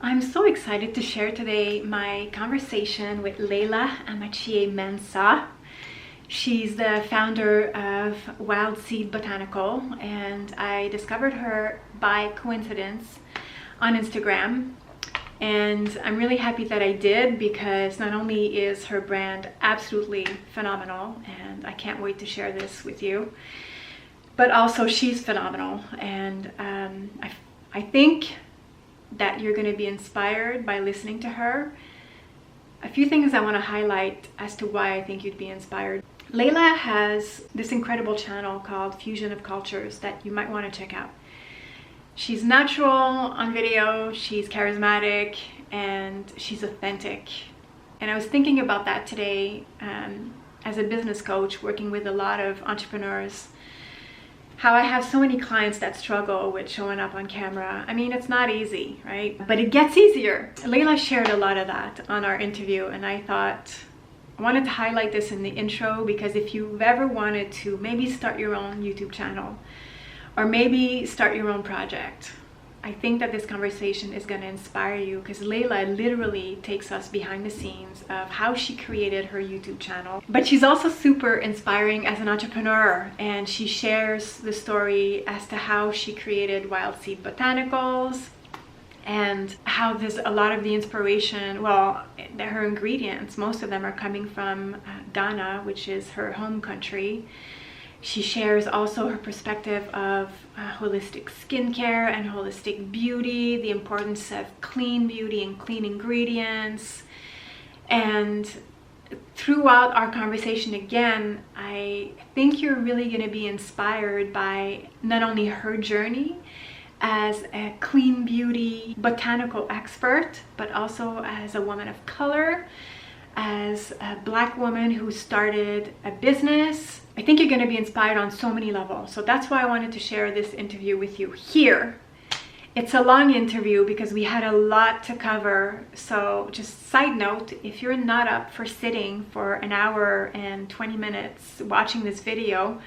I'm so excited to share today my conversation with Laila Amakye Mensah. She's the founder of Wild Seed Botanical, and I discovered her by coincidence on Instagram. And I'm really happy that I did, because not only is her brand absolutely phenomenal, and I can't wait to share this with you, but also she's phenomenal. And I think that you're going to be inspired by listening to her. A few things I want to highlight as to why I think you'd be inspired. Laila has this incredible channel called Fusion of Cultures that you might want to check out. She's natural on video, she's charismatic, and she's authentic. And I was thinking about that today as a business coach working with a lot of entrepreneurs, how I have so many clients that struggle with showing up on camera. I mean, it's not easy, right? But it gets easier. Laila shared a lot of that on our interview, and I thought I wanted to highlight this in the intro, because if you've ever wanted to maybe start your own YouTube channel or maybe start your own project, I think that this conversation is going to inspire you, because Laila literally takes us behind the scenes of how she created her YouTube channel. But she's also super inspiring as an entrepreneur, and she shares the story as to how she created Wild Seed Botanicals, and how there's a lot of the inspiration, well, her ingredients, most of them are coming from Ghana, which is her home country. She shares also her perspective of holistic skincare and holistic beauty, the importance of clean beauty and clean ingredients. And throughout our conversation, again, I think you're really going to be inspired by not only her journey as a clean beauty botanical expert, but also as a woman of color, as a Black woman who started a business. I think you're going to be inspired on so many levels. So that's why I wanted to share this interview with you here. It's a long interview because we had a lot to cover. So just side note, if you're not up for sitting for an hour and 20 minutes watching this video,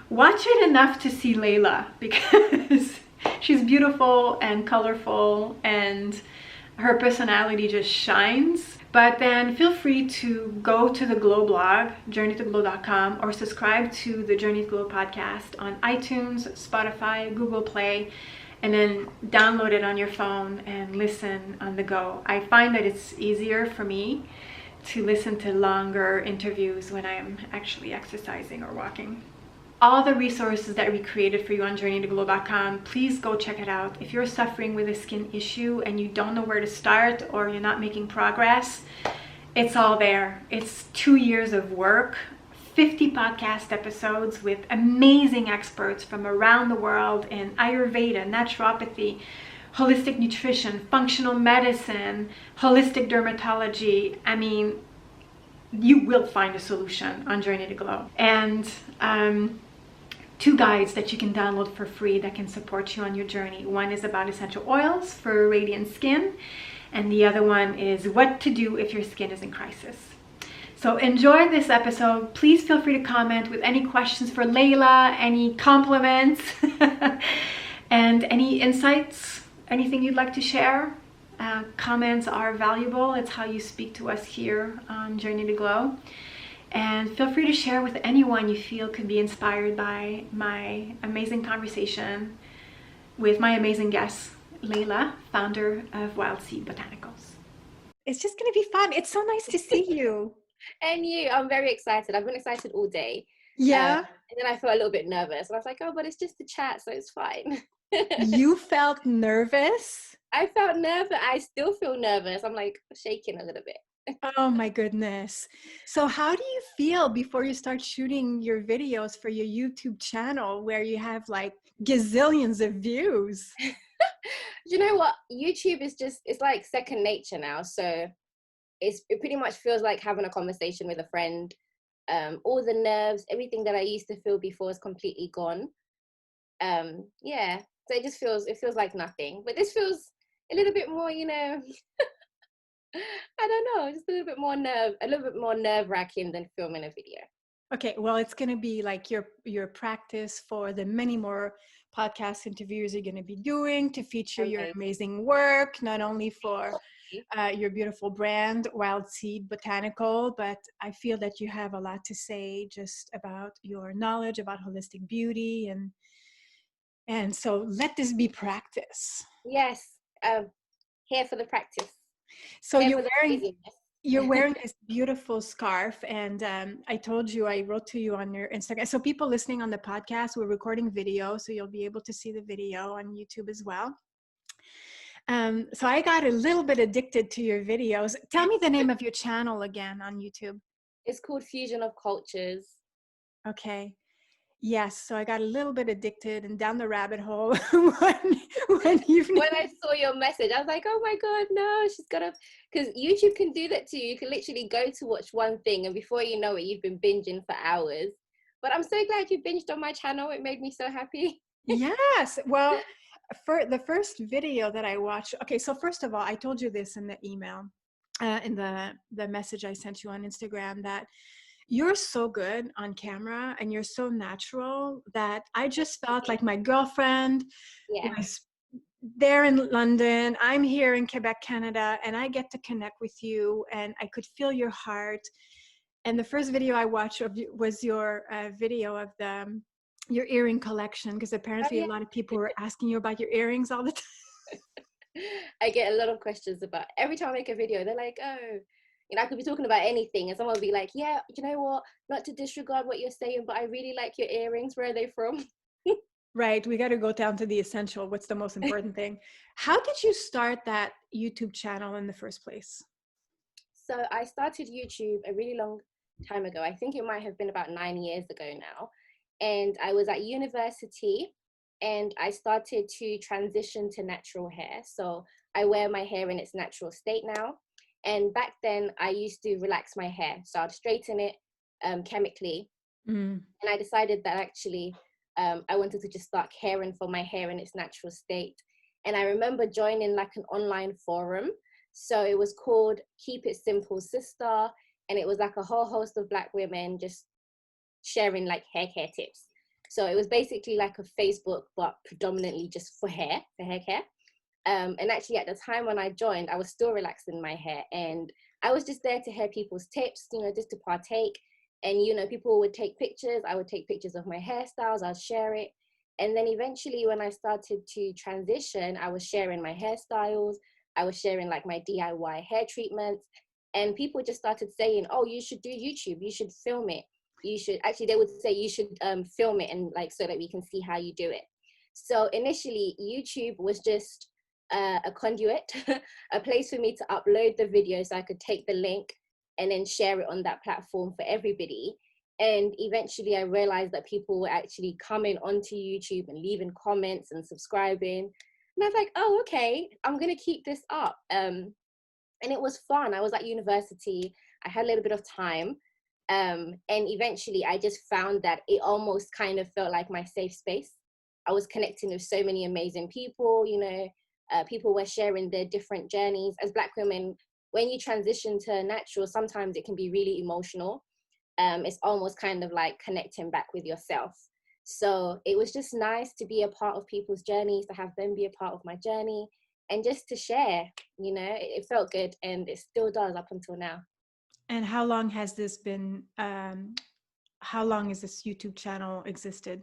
watch it enough to see Laila, because she's beautiful and colorful and her personality just shines. But then feel free to go to the Glow blog, journeytoglow.com, or subscribe to the Journey to Glow podcast on iTunes, Spotify, Google Play, and then download it on your phone and listen on the go. I find that it's easier for me to listen to longer interviews when I'm actually exercising or walking. All the resources that we created for you on journeytoglow.com, please go check it out. If you're suffering with a skin issue and you don't know where to start, or you're not making progress, it's all there. It's 2 years of work, 50 podcast episodes with amazing experts from around the world in Ayurveda, naturopathy, holistic nutrition, functional medicine, holistic dermatology. I mean, you will find a solution on Journey to Glow. And 2 guides that you can download for free that can support you on your journey. One is about essential oils for radiant skin, and the other one is what to do if your skin is in crisis. So enjoy this episode. Please feel free to comment with any questions for Laila, any compliments, and any insights, anything you'd like to share. Comments are valuable. It's how you speak to us here on Journey to Glow. And feel free to share with anyone you feel could be inspired by my amazing conversation with my amazing guest, Laila, founder of Wild Seed Botanicals. It's just going to be fun. It's so nice to see you. And you, I'm very excited. I've been excited all day. Yeah. And then I felt a little bit nervous. And I was like, oh, but it's just a chat, so it's fine. You felt nervous? I felt nervous. I still feel nervous. I'm like shaking a little bit. Oh my goodness. So how do you feel before you start shooting your videos for your YouTube channel where you have like gazillions of views? You know what? YouTube is just, it's like second nature now. So it pretty much feels like having a conversation with a friend. All the nerves, everything that I used to feel before is completely gone. Yeah. So it feels like nothing. But this feels a little bit more, I don't know, just a little bit more nerve-wracking than filming a video. Okay, well, it's going to be like your practice for the many more podcast interviews you're going to be doing to feature your Amazing. amazing work, not only for your beautiful brand, Wild Seed Botanical, but I feel that you have a lot to say just about your knowledge about holistic beauty. And so let this be practice. Yes, here for the practice. So Here for the craziness. you're wearing this beautiful scarf, and I told you, I wrote to you on your Instagram. So people listening on the podcast, we're recording video, so you'll be able to see the video on YouTube as well. So I got a little bit addicted to your videos. Tell me the name of your channel again on YouTube. It's called Fusion of Cultures. Okay. Yes. So I got a little bit addicted and down the rabbit hole one evening. When I saw your message, I was like, oh my God, no, she's got to, because YouTube can do that too. You can literally go to watch one thing and before you know it, you've been binging for hours. But I'm so glad you binged on my channel. It made me so happy. Yes. Well, for the first video that I watched, okay, so first of all, I told you this in the email, in the message I sent you on Instagram, that you're so good on camera and you're so natural that I just felt like my girlfriend was there in London. I'm here in Quebec, Canada, and I get to connect with you and I could feel your heart. And the first video I watched of you was your video of your earring collection, because apparently a lot of people were asking you about your earrings all the time. I get a lot of questions about, every time I make a video, they're like, oh, I could be talking about anything and someone will be like, yeah, you know what, not to disregard what you're saying, but I really like your earrings. Where are they from? Right. We got to go down to the essential. What's the most important thing? How did you start that YouTube channel in the first place? So I started YouTube a really long time ago. I think it might have been about 9 years ago now. And I was at university and I started to transition to natural hair. So I wear my hair in its natural state now. And back then I used to relax my hair. So I'd straighten it chemically. And I decided that actually I wanted to just start caring for my hair in its natural state. And I remember joining like an online forum. So it was called Keep It Simple Sister. And it was like a whole host of Black women just sharing like hair care tips. So it was basically like a Facebook, but predominantly just for hair care. And actually at the time when I joined, I was still relaxing my hair and I was just there to hear people's tips, just to partake. And, people would take pictures. I would take pictures of my hairstyles. I'd share it. And then eventually when I started to transition, I was sharing my hairstyles. I was sharing like my DIY hair treatments. And people just started saying, oh, you should do YouTube. You should film it. They would say you should film it and like so that we can see how you do it. So initially YouTube was just a conduit, a place for me to upload the video so I could take the link and then share it on that platform for everybody. And eventually I realized that people were actually coming onto YouTube and leaving comments and subscribing. And I was like, oh, okay, I'm going to keep this up. And it was fun. I was at university. I had a little bit of time. And eventually I just found that it almost kind of felt like my safe space. I was connecting with so many amazing people, people were sharing their different journeys. As Black women, when you transition to natural, sometimes it can be really emotional. It's almost kind of like connecting back with yourself. So it was just nice to be a part of people's journeys, to have them be a part of my journey and just to share, it felt good and it still does up until now. And how long has this been, how long has this YouTube channel existed?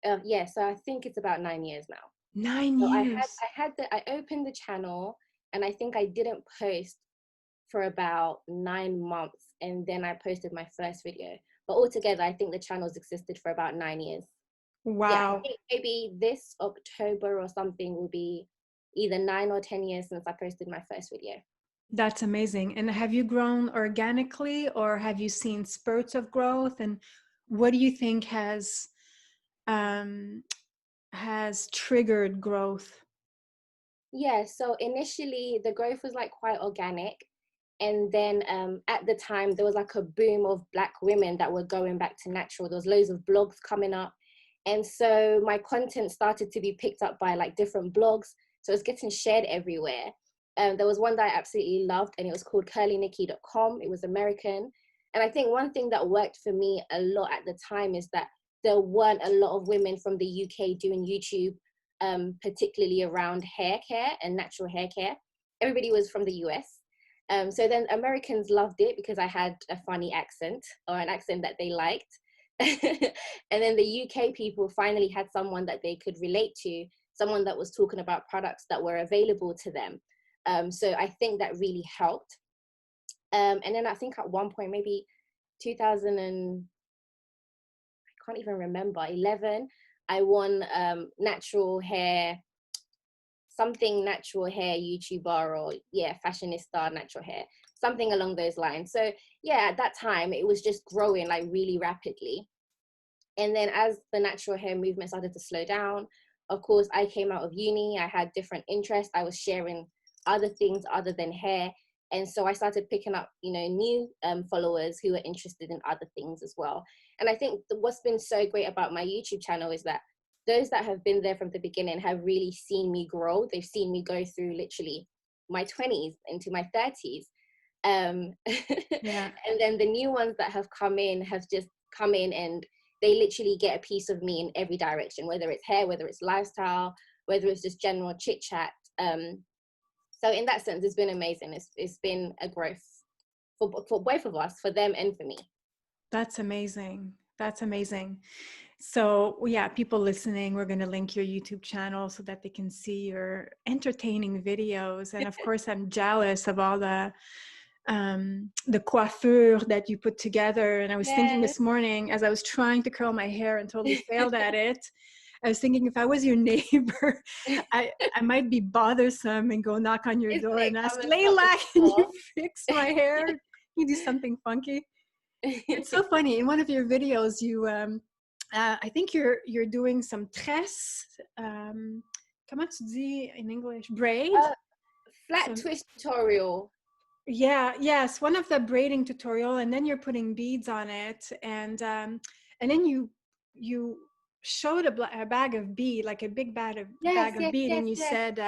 So I think it's about 9 years now. 9 years. I opened the channel and I think I didn't post for about 9 months and then I posted my first video. But altogether, I think the channel's existed for about 9 years. Wow. Yeah, I think maybe this October or something will be either 9 or 10 years since I posted my first video. That's amazing. And have you grown organically or have you seen spurts of growth? And what do you think has triggered growth? Yeah, so initially the growth was like quite organic. And then at the time, there was like a boom of Black women that were going back to natural. There was loads of blogs coming up. And so my content started to be picked up by like different blogs. So it's getting shared everywhere. There was one that I absolutely loved and it was called curlynikki.com. It was American. And I think one thing that worked for me a lot at the time is that there weren't a lot of women from the UK doing YouTube, particularly around hair care and natural hair care. Everybody was from the US. So then Americans loved it because I had a funny accent, or an accent that they liked. And then the UK people finally had someone that they could relate to, someone that was talking about products that were available to them. So I think that really helped. And then I think at one point, maybe 2000 and I can't even remember, 11, I won natural hair, something natural hair YouTuber, or fashionista natural hair, something along those lines. So yeah, at that time it was just growing like really rapidly. And then as the natural hair movement started to slow down, of course I came out of uni, I had different interests, I was sharing other things other than hair. And so I started picking up, new followers who were interested in other things as well. And I think what's been so great about my YouTube channel is that those that have been there from the beginning have really seen me grow. They've seen me go through literally my 20s into my 30s. Yeah. And then the new ones that have come in have just come in and they literally get a piece of me in every direction, whether it's hair, whether it's lifestyle, whether it's just general chit chat. So in that sense, it's been amazing. It's been a growth for both of us, for them and for me. That's amazing. That's amazing. So yeah, people listening, we're going to link your YouTube channel so that they can see your entertaining videos. And of course, I'm jealous of all the coiffure that you put together. And I was thinking this morning, as I was trying to curl my hair and totally failed at it, I was thinking if I was your neighbor, I might be bothersome and go knock on your door and ask, Laila, can you fix my hair? Can you do something funky? It's so funny. In one of your videos, you, I think you're doing some tresse. Comment tu dis in English? Braid? Flat twist tutorial. Yeah, yes, one of the braiding tutorial, and then you're putting beads on it, and then you showed a bag of bead, like a big bag of bead, and you said,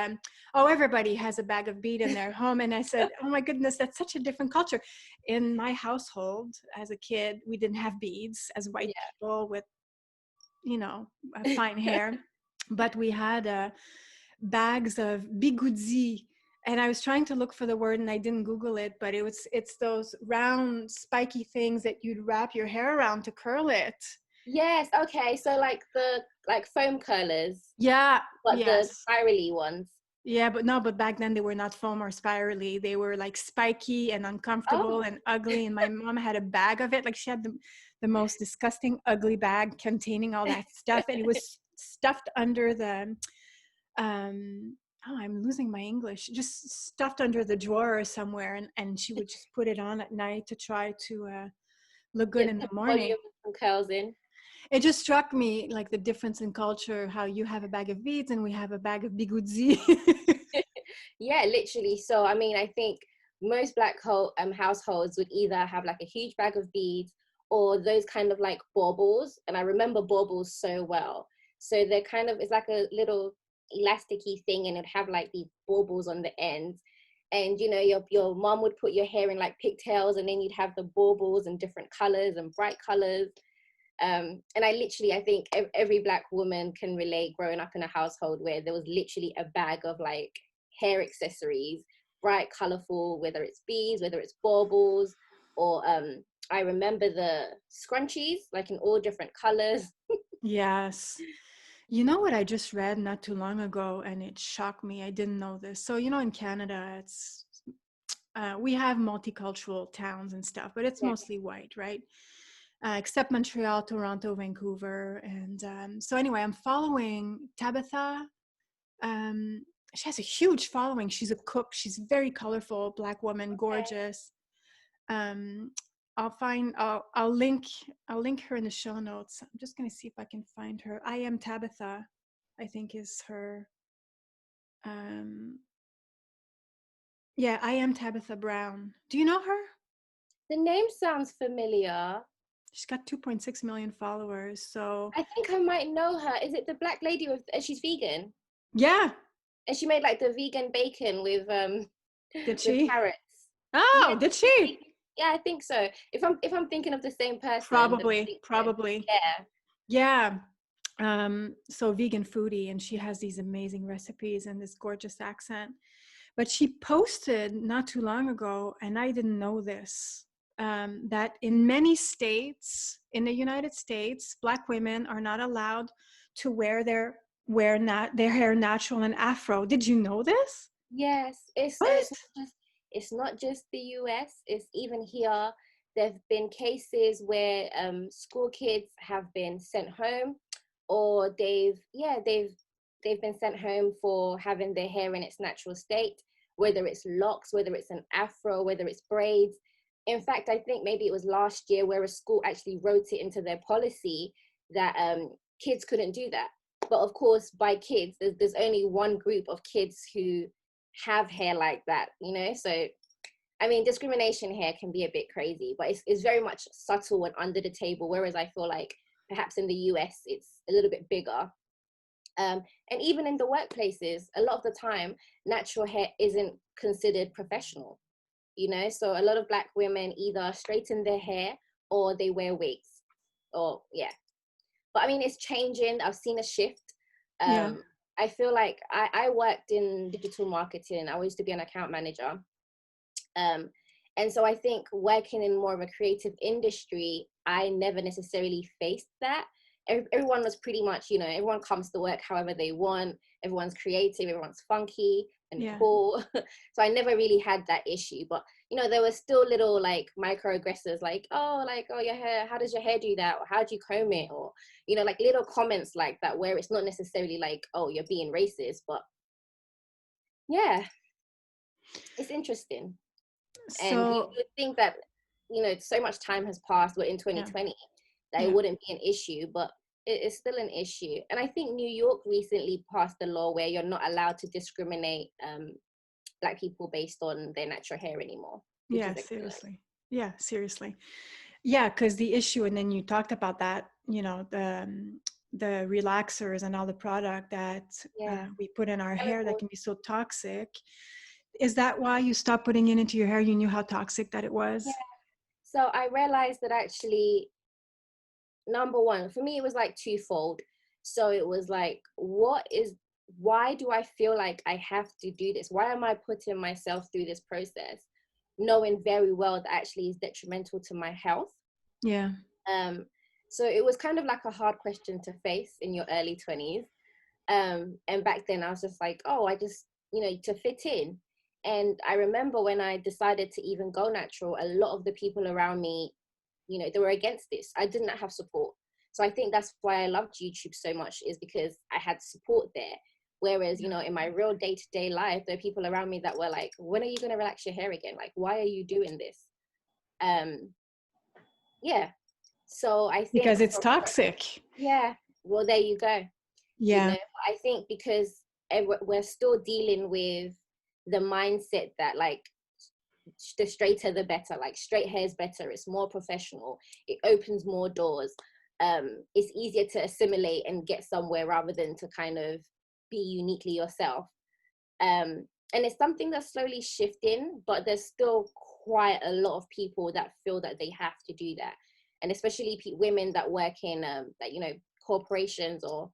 oh, everybody has a bag of bead in their home. And I said, oh my goodness, that's such a different culture. In my household as a kid, we didn't have beads as white people with fine hair, but we had bags of bigoudi. And I was trying to look for the word and I didn't Google it, but it's those round spiky things that you'd wrap your hair around to curl it. Yes. Okay. So like the foam curlers. Yeah. But yes. the spirally ones. Yeah, but back then they were not foam or spirally. They were like spiky and uncomfortable and ugly. And my mom had a bag of it. Like she had the most disgusting, ugly bag containing all that stuff. And it was stuffed under the, I'm losing my English, just stuffed under the drawer somewhere. And she would just put it on at night to try to look good in the morning. Some curls in. It just struck me like the difference in culture, how you have a bag of beads and we have a bag of bigoudi. Yeah, literally. So, I mean, I think most Black households would either have like a huge bag of beads or those kind of like baubles. And I remember baubles so well. So they're kind of, it's like a little elasticy thing and it'd have like these baubles on the ends. And, your mom would put your hair in like pigtails and then you'd have the baubles in different colors and bright colors. And I think every Black woman can relate growing up in a household where there was literally a bag of like hair accessories, bright, colorful, whether it's beads, whether it's baubles, or I remember the scrunchies, like in all different colors. Yes. You know what I just read not too long ago, and it shocked me. I didn't know this. So, in Canada, it's we have multicultural towns and stuff, but it's mostly white, right? Except Montreal, Toronto, Vancouver. And so anyway, I'm following Tabitha. She has a huge following. She's a cook. She's very colorful, Black woman, gorgeous. I'll link her in the show notes. I'm just going to see if I can find her. I Am Tabitha, I think is her. Yeah, I Am Tabitha Brown. Do you know her? The name sounds familiar. She's got 2.6 million followers. So I think I might know her. Is it the Black lady with? She's vegan. Yeah. And she made like the vegan bacon with Did she? with carrots. Oh, yeah, did she? Yeah, I think so. If I'm thinking of the same person. Probably. Yeah. Yeah. So vegan foodie, and she has these amazing recipes and this gorgeous accent. But she posted not too long ago, and I didn't know this, that in many states in the United States, Black women are not allowed to their hair natural and afro. Did you know this? Yes, What? it's not just the US, it's even here. There've been cases where school kids have been sent home, or they've been sent home for having their hair in its natural state, whether it's locks, whether it's an afro, whether it's braids. In fact, I think maybe it was last year where a school actually wrote it into their policy that kids couldn't do that. But of course, by kids, there's only one group of kids who have hair like that, you know? So, I mean, discrimination here can be a bit crazy, but it's very much subtle and under the table, whereas I feel like perhaps in the US, it's a little bit bigger. And even in the workplaces, a lot of the time, natural hair isn't considered professional, you know? So a lot of Black women either straighten their hair or they wear wigs, or yeah. But I mean, it's changing. I've seen a shift. Yeah. I feel like I worked in digital marketing. I used to be an account manager. And so I think working in more of a creative industry, I never necessarily faced that. Everyone was pretty much, you know, everyone comes to work however they want. Everyone's creative, everyone's funky and Yeah. cool. So I never really had that issue. But, you know, there were still little like microaggressors like, oh, your hair, how does your hair do that? Or how do you comb it? Or, you know, like little comments like that where it's not necessarily like, oh, you're being racist. But yeah, it's interesting. And you So, would think that, you know, so much time has passed, we're in yeah. 2020, that it Yeah. wouldn't be an issue, but it is still an issue. And I think New York recently passed a law where you're not allowed to discriminate Black people based on their natural hair anymore, which Yeah, is excellent. seriously. Yeah, seriously. Yeah, because the issue, and then you talked about that, the relaxers and all the product that Yeah, we put in our hair that chemicals. can be so toxic. Is that why you stopped putting it into your hair? You knew how toxic that it Yeah. was? So I realized that actually, number one, for me, it was like twofold. So it was like, why do I feel like I have to do this? Why am I putting myself through this process, knowing very well that actually is detrimental to my health? Yeah. Um, so it was kind of like a hard question to face in your early 20s. And back then I was just like, oh, I just, you know, to fit in. And I remember when I decided to even go natural, a lot of the people around me, you know, they were against this. I did not have support. So I think that's why I loved YouTube so much, is because I had support there. Whereas, you know, in my real day-to-day life, there are people around me that were like, when are you going to relax your hair again? Like, why are you doing this? Um, yeah. So I think Because it's toxic. yeah, well, there you go. You Yeah. know, I think because we're still dealing with the mindset that like the straighter the better, like straight hair is better, it's more professional, it opens more doors, it's easier to assimilate and get somewhere rather than to kind of be uniquely yourself. And it's something that's slowly shifting, but there's still quite a lot of people that feel that they have to do that, and especially women that work in that, you know, corporations, or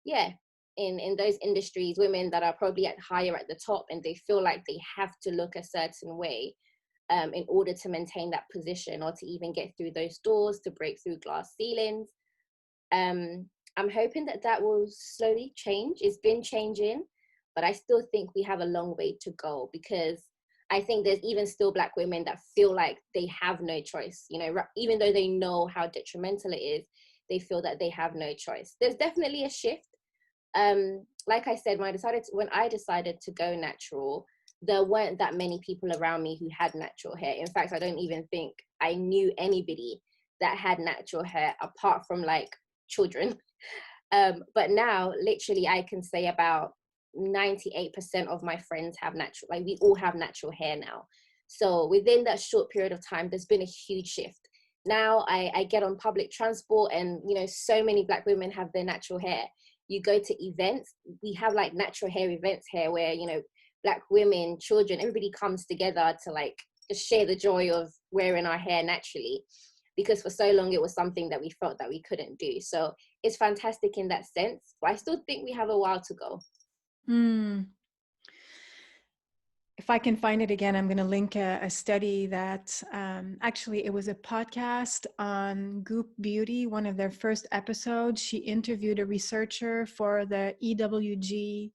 yeah, in those industries, women that are probably higher at the top, and they feel like they have to look a certain way in order to maintain that position, or to even get through those doors, to break through glass ceilings. I'm hoping that that will slowly change. It's been changing, but I still think we have a long way to go, because I think there's even still Black women that feel like they have no choice, you know, even though they know how detrimental it is, they feel that they have no choice. There's definitely a shift. Like I said, when I decided to go natural, there weren't that many people around me who had natural hair. In fact, I don't even think I knew anybody that had natural hair apart from like children. But now, literally, I can say about 98% of my friends have natural, like we all have natural hair now. So within that short period of time, there's been a huge shift. Now I get on public transport, and, you know, so many Black women have their natural hair. You go to events, we have like natural hair events here where, you know, Black women, children, everybody comes together to like just share the joy of wearing our hair naturally. because for so long it was something that we felt that we couldn't do. So it's fantastic in that sense, but I still think we have a while to go. If I can find it again, I'm going to link a study that actually, it was a podcast on Goop Beauty, one of their first episodes. She interviewed a researcher for the EWG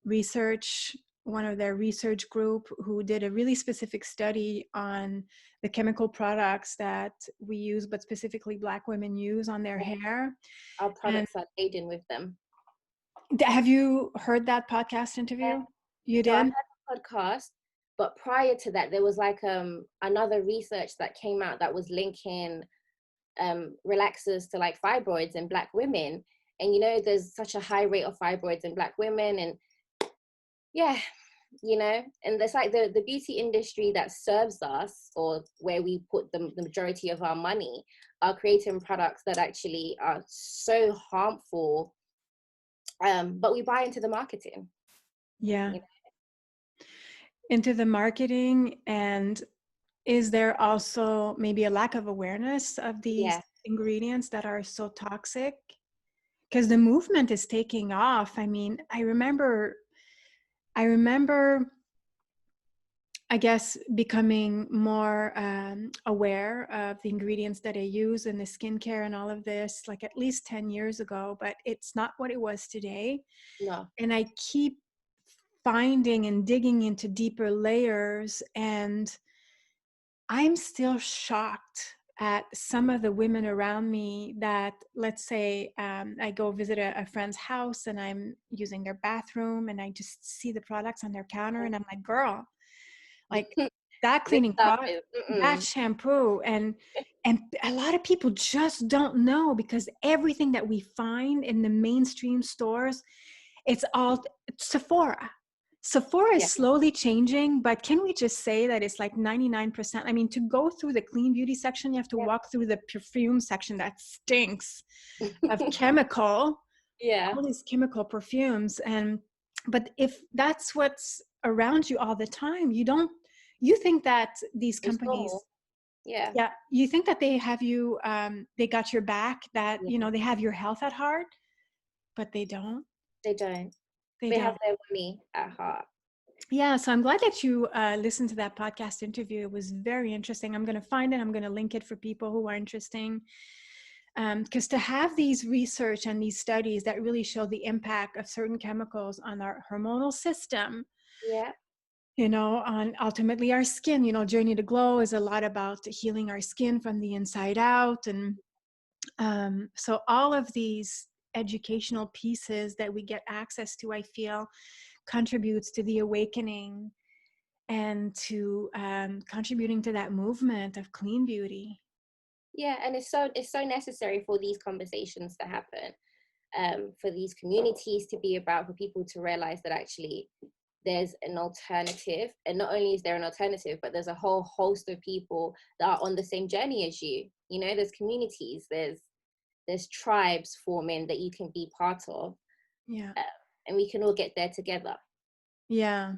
research, one of their research group, who did a really specific study on the chemical products that we use, but specifically Black women use on their hair. Our products are laden with them. Have you heard that podcast interview? Yeah. You did? So I heard the podcast, but prior to that, there was like another research that came out that was linking relaxers to like fibroids in Black women. And you know, there's such a high rate of fibroids in Black women, and yeah, you know, and there's like the beauty industry that serves us, or where we put the majority of our money, are creating products that actually are so harmful, but we buy into the marketing. Yeah. You know? Into the marketing. And is there also maybe a lack of awareness of these ingredients that are so toxic? Because the movement is taking off. I mean, I remember, I guess, becoming more aware of the ingredients that I use in the skincare and all of this, like at least 10 years ago, but it's not what it was today. No. And I keep finding and digging into deeper layers, and I'm still shocked at some of the women around me that, let's say, I go visit a friend's house and I'm using their bathroom and I just see the products on their counter and I'm like, girl, like that cleaning product, that shampoo, and a lot of people just don't know, because everything that we find in the mainstream stores, it's all Sephora. Sephora is slowly changing, but can we just say that it's like 99%? I mean, to go through the clean beauty section, you have to walk through the perfume section that stinks of chemical, all these chemical perfumes. But if that's what's around you all the time, you think that these companies, you think that they have you, they got your back, that, you know, they have your health at heart, but they don't. They don't. They have their money at heart. Yeah, so I'm glad that you listened to that podcast interview. It was very interesting. I'm going to find it. I'm going to link it for people who are interested. Because to have these research and these studies that really show the impact of certain chemicals on our hormonal system, you know, on ultimately our skin, you know, Journey to Glow is a lot about healing our skin from the inside out. And so all of these educational pieces that we get access to, I feel, contributes to the awakening and to contributing to that movement of clean beauty. Yeah, and it's so necessary for these conversations to happen, for these communities to be about, for people to realize that actually there's an alternative, and not only is there an alternative, but there's a whole host of people that are on the same journey as you. You know, there's communities, there's tribes forming that you can be part of. And we can all get there together. Yeah.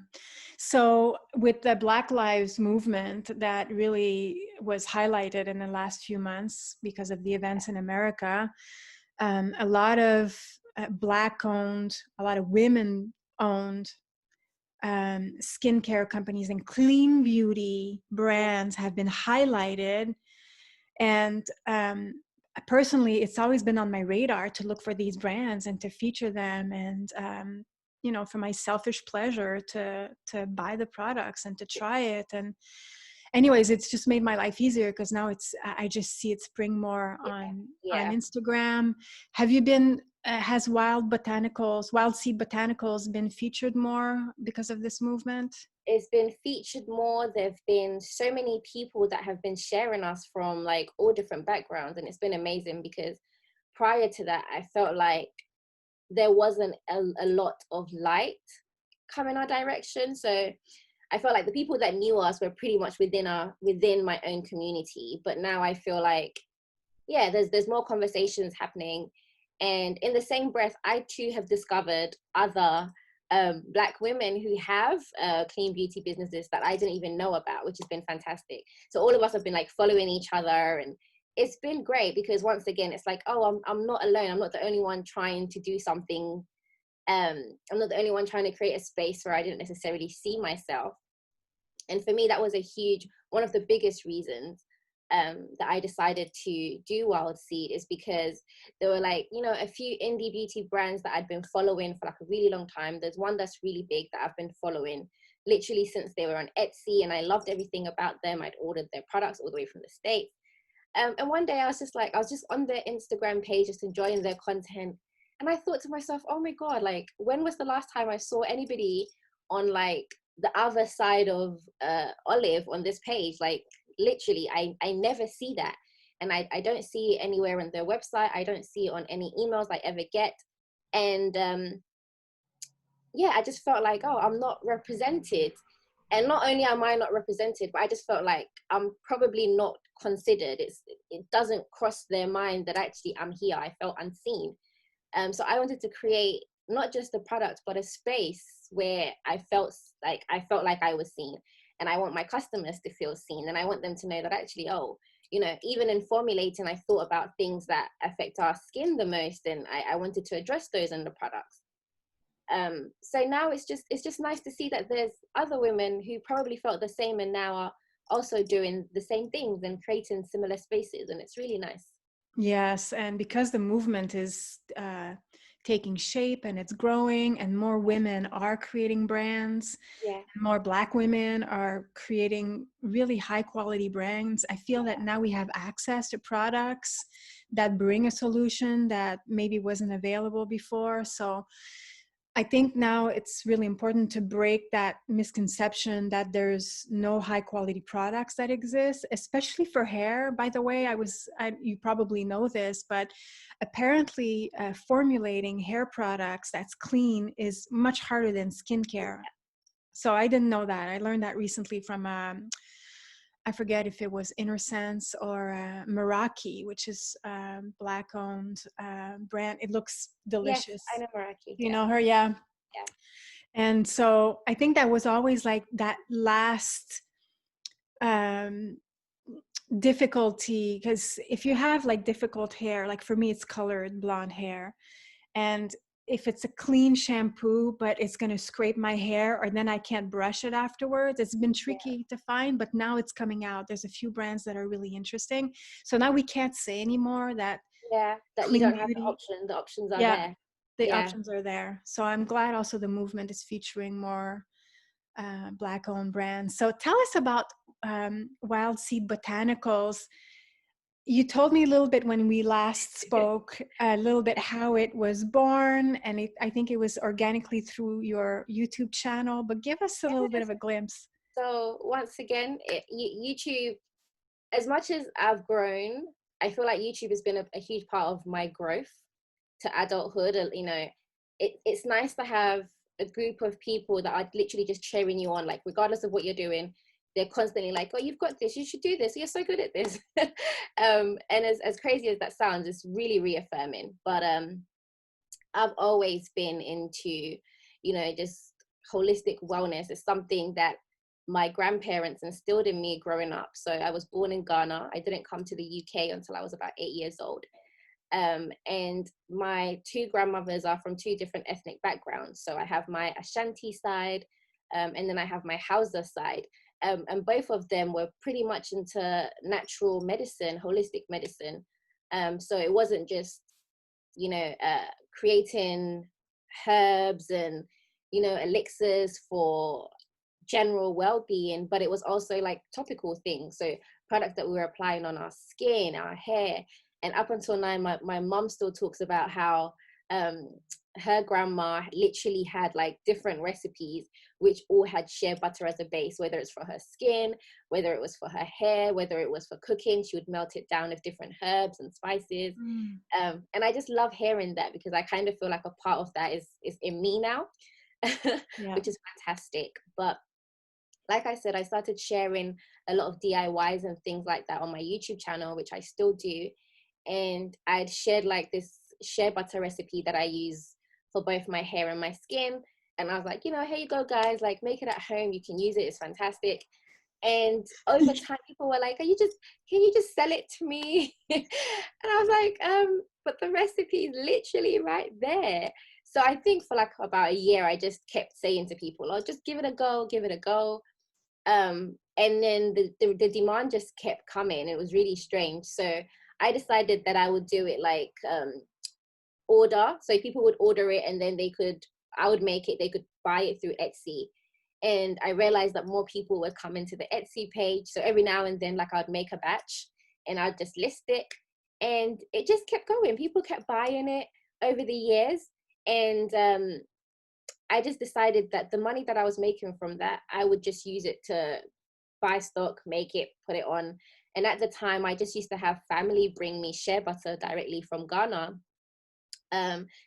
So with the Black Lives Movement that really was highlighted in the last few months because of the events in America, a lot of Black-owned, a lot of women-owned skincare companies and clean beauty brands have been highlighted. And personally, it's always been on my radar to look for these brands and to feature them, and you know, for my selfish pleasure to buy the products and to try it. And anyways, it's just made my life easier, because now I just see it spring more on Instagram. Have you been has Wild Seed Botanicals been featured more because of this movement? It's been featured more. There've been so many people that have been sharing us from like all different backgrounds, and it's been amazing, because prior to that, I felt like there wasn't a lot of light coming our direction. So I felt like the people that knew us were pretty much within my own community. But now I feel like, yeah, there's more conversations happening. And in the same breath, I too have discovered other Black women who have clean beauty businesses that I didn't even know about, which has been fantastic. So all of us have been like following each other, and it's been great because once again, it's like, oh, I'm not alone. I'm not the only one trying to do something. I'm not the only one trying to create a space where I didn't necessarily see myself. And for me, that was one of the biggest reasons that I decided to do Wild Seed, is because there were like, you know, a few indie beauty brands that I'd been following for like a really long time. There's one that's really big that I've been following literally since they were on Etsy, and I loved everything about them. I'd ordered their products all the way from the States. And one day I was just on their Instagram page, just enjoying their content. And I thought to myself, oh my God, like, when was the last time I saw anybody on like the other side of Olive on this page? Like, literally, I never see that. And I don't see it anywhere on their website. I don't see it on any emails I ever get. And yeah, I just felt like, oh, I'm not represented. And not only am I not represented, but I just felt like I'm probably not considered. It doesn't cross their mind that actually I'm here. I felt unseen. So I wanted to create not just a product, but a space where I felt like I was seen. And I want my customers to feel seen. And I want them to know that actually, oh, you know, even in formulating, I thought about things that affect our skin the most. And I wanted to address those in the products. So now it's just nice to see that there's other women who probably felt the same and now are also doing the same things and creating similar spaces. And it's really nice. Yes, and because the movement is taking shape and it's growing, and more women are creating brands, Yeah. and more Black women are creating really high quality brands, I feel that now we have access to products that bring a solution that maybe wasn't available before. So I think now it's really important to break that misconception that there's no high quality products that exist, especially for hair. By the way, you probably know this, but apparently formulating hair products that's clean is much harder than skincare. So I didn't know that. I learned that recently from I forget if it was Innersense or Meraki, which is a Black-owned brand. It looks delicious. Yes, I know Meraki. You know her, yeah. Yeah. And so I think that was always like that last difficulty, because if you have like difficult hair, like for me, it's colored blonde hair, and if it's a clean shampoo, but it's going to scrape my hair, or then I can't brush it afterwards. It's been tricky to find, but now it's coming out. There's a few brands that are really interesting. So now we can't say anymore that that you don't have the option. The options are there. The options are there. So I'm glad also the movement is featuring more Black-owned brands. So tell us about Wild Seed Botanicals. You told me a little bit when we last spoke, a little bit how it was born, and I think it was organically through your YouTube channel, but give us a little bit of a glimpse. So once again, YouTube, as much as I've grown, I feel like YouTube has been a huge part of my growth to adulthood. You know, it's nice to have a group of people that are literally just cheering you on, like regardless of what you're doing. They're constantly like, oh, you've got this, you should do this, you're so good at this. And as crazy as that sounds, it's really reaffirming. But I've always been into, you know, just holistic wellness. It's something that my grandparents instilled in me growing up. So I was born in Ghana. I didn't come to the UK until I was about 8 years old. And my two grandmothers are from two different ethnic backgrounds. So I have my Ashanti side, and then I have my Hausa side. And both of them were pretty much into natural medicine, holistic medicine. So it wasn't just, you know, creating herbs and, you know, elixirs for general well-being, but it was also like topical things. So products that we were applying on our skin, our hair. And up until now, my mom still talks about how her grandma literally had like different recipes which all had shea butter as a base, whether it's for her skin, whether it was for her hair, whether it was for cooking. She would melt it down with different herbs and spices. And I just love hearing that, because I kind of feel like a part of that is in me now, which is fantastic. But like I said, I started sharing a lot of DIYs and things like that on my YouTube channel, which I still do. And I'd shared like this shea butter recipe that I use for both my hair and my skin. And I was like, here you go, guys, like make it at home. You can use it. It's fantastic. And over time, people were like, can you just sell it to me? And I was like, but the recipe is literally right there. So I think for like about a year, I just kept saying to people, oh, just give it a go, give it a go. And then the demand just kept coming. It was really strange. So I decided that I would do it like order. So people would order it and then I would make it, they could buy it through Etsy. And I realized that more people were coming to the Etsy page. So every now and then, like I'd make a batch and I'd just list it. And it just kept going. People kept buying it over the years. And I just decided that the money that I was making from that, I would just use it to buy stock, make it, put it on. And at the time, I just used to have family bring me shea butter directly from Ghana.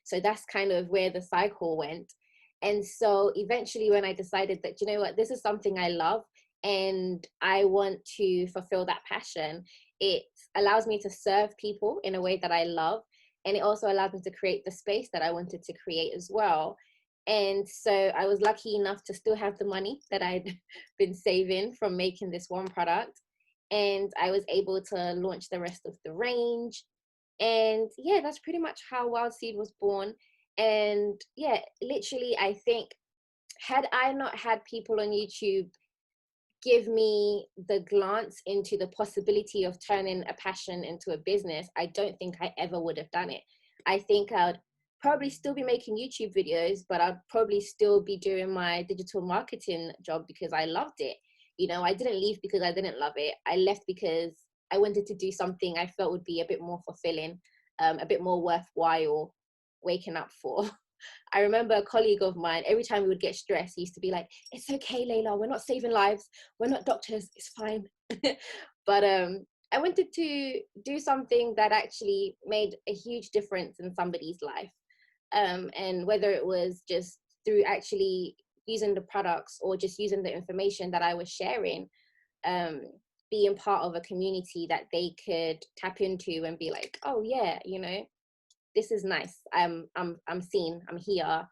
So that's kind of where the cycle went. And so eventually when I decided that, you know what, this is something I love and I want to fulfill that passion, it allows me to serve people in a way that I love. And it also allowed me to create the space that I wanted to create as well. And so I was lucky enough to still have the money that I'd been saving from making this one product. And I was able to launch the rest of the range. And yeah, that's pretty much how Wild Seed was born. And yeah, literally, I think had I not had people on YouTube give me the glance into the possibility of turning a passion into a business, I don't think I ever would have done it. I think I'd probably still be making YouTube videos, but I'd probably still be doing my digital marketing job because I loved it. I didn't leave because I didn't love it. I left because I wanted to do something I felt would be a bit more fulfilling, a bit more worthwhile waking up for. I remember a colleague of mine, every time we would get stressed, he used to be like, it's okay, Laila, we're not saving lives. We're not doctors, it's fine. But I wanted to do something that actually made a huge difference in somebody's life. And whether it was just through actually using the products or just using the information that I was sharing, being part of a community that they could tap into and be like, oh yeah, this is nice. I'm seen, I'm here,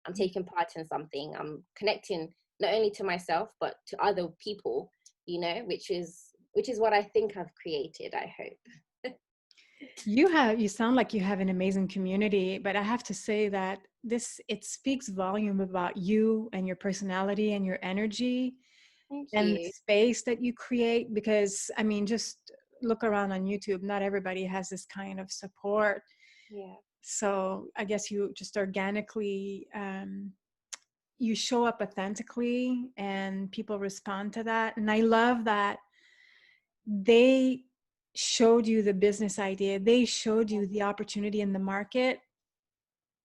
I'm taking part in something, I'm connecting not only to myself but to other people, which is what I think I've created, I hope. You sound like you have an amazing community, but I have to say that it speaks volume about you and your personality and your energy. Thank and the you. space that you create, because I mean, just look around on YouTube, not everybody has this kind of support. Yeah. So I guess you just organically, you show up authentically and people respond to that. And I love that they showed you the business idea, they showed you the opportunity in the market,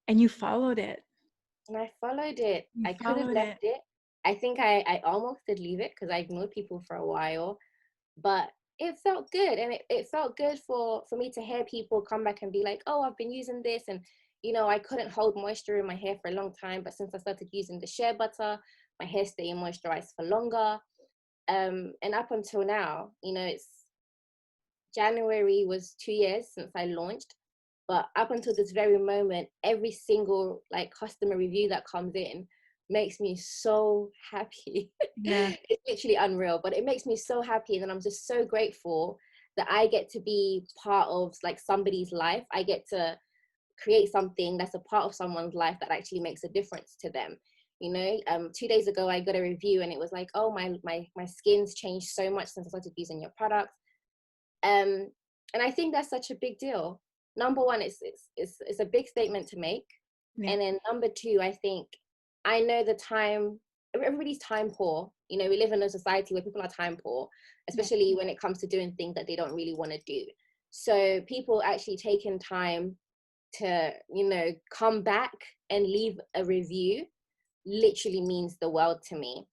and you followed it. And I followed it. You I could have followed left it. it. I think I almost did leave it because I ignored people for a while, but it felt good. And it felt good for me to hear people come back and be like, oh, I've been using this. And, I couldn't hold moisture in my hair for a long time, but since I started using the shea butter, my hair staying moisturized for longer. And up until now, it's January was 2 years since I launched. But up until this very moment, every single customer review that comes in makes me so happy. Yeah. It's literally unreal, but it makes me so happy. And I'm just so grateful that I get to be part of somebody's life. I get to create something that's a part of someone's life that actually makes a difference to them. 2 days ago, I got a review and it was like, oh, my skin's changed so much since I started using your products. And I think that's such a big deal. Number one, it's a big statement to make. Yeah. And then number two, I think I know everybody's time poor. We live in a society where people are time poor, especially when it comes to doing things that they don't really want to do. So people actually taking time to, come back and leave a review literally means the world to me.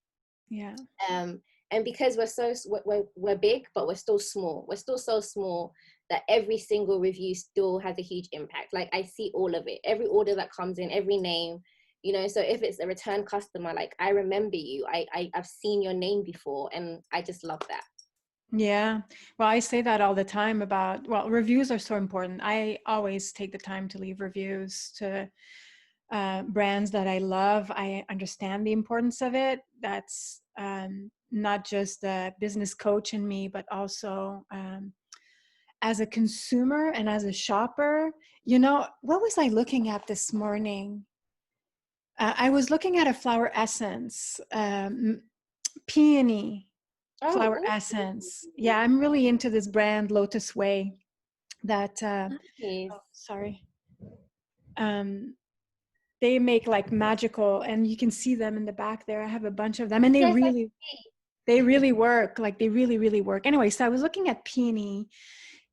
Yeah. And because we're big, but we're still small. We're still so small that every single review still has a huge impact. I see all of it, every order that comes in, every name, so if it's a return customer, I remember you, I've seen your name before, and I just love that. Yeah. Well, I say that all the time reviews are so important. I always take the time to leave reviews to brands that I love. I understand the importance of it. That's not just a business coach in me, but also as a consumer and as a shopper. You know, what was I looking at this morning? I was looking at a flower essence, Peony flower Oh, essence. Yeah, I'm really into this brand, Lotus Way, that, nice. oh, sorry. They make like magical, and you can see them in the back there. I have a bunch of them, and Yes, I they really work. Like they really, really work. Anyway, so I was looking at Peony,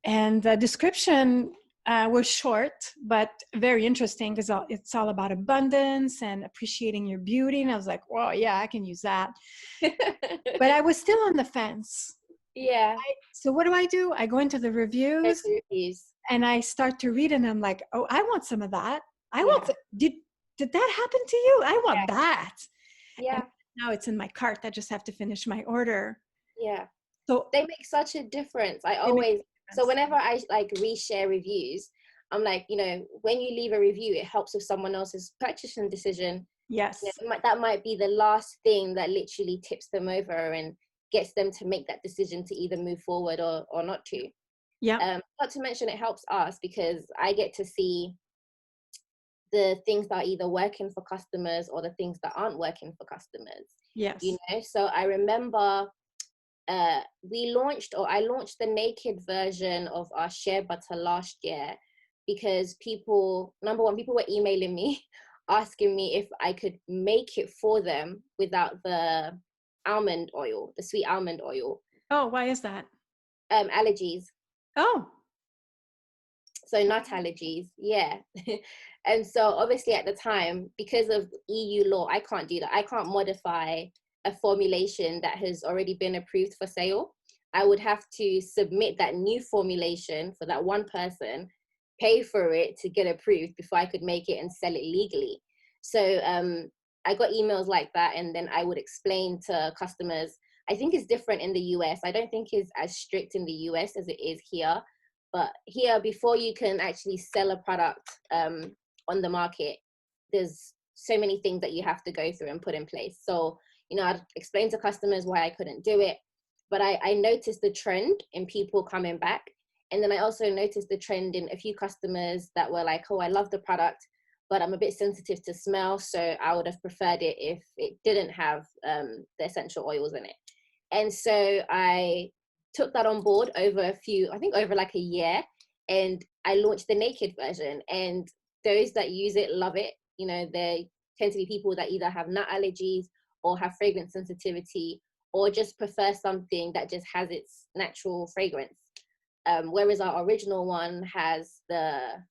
and the description was short, but very interesting because it's all about abundance and appreciating your beauty. And I was like, "Well, yeah, I can use that." see. But I was still on the fence. Yeah, So what do? I go into the reviews those reviews. and I start to read, and I'm like, "Oh, I want some of that. I Yeah, want. Did that happen to you? I want yeah, that." And yeah, now it's in my cart. I just have to finish my order. yeah. So They make such a difference. I they make always, a so difference. whenever I like reshare reviews, I'm like, when you leave a review, it helps with someone else's purchasing decision. Yes. That might be the last thing that literally tips them over and gets them to make that decision to either move forward or not to. Yeah. Not to mention it helps us because I get to see the things that are either working for customers or the things that aren't working for customers. Yes. So I remember I launched the naked version of our shea butter last year because number one, people were emailing me asking me if I could make it for them without the sweet almond oil. Oh, why is that? Allergies. Oh. So nut allergies, yeah. And so obviously at the time, because of EU law, I can't do that. I can't modify a formulation that has already been approved for sale. I would have to submit that new formulation for that one person, pay for it to get approved before I could make it and sell it legally. So I got emails like that, and then I would explain to customers. I think it's different in the US. I don't think it's as strict in the US as it is here. But here, before you can actually sell a product on the market, there's so many things that you have to go through and put in place. So, I'd explain to customers why I couldn't do it. But I noticed the trend in people coming back. And then I also noticed the trend in a few customers that were like, oh, I love the product, but I'm a bit sensitive to smell. So I would have preferred it if it didn't have the essential oils in it. And so I took that on board over like a year, and I launched the naked version, and those that use it love it. They tend to be people that either have nut allergies or have fragrance sensitivity or just prefer something that just has its natural fragrance. Whereas our original one has the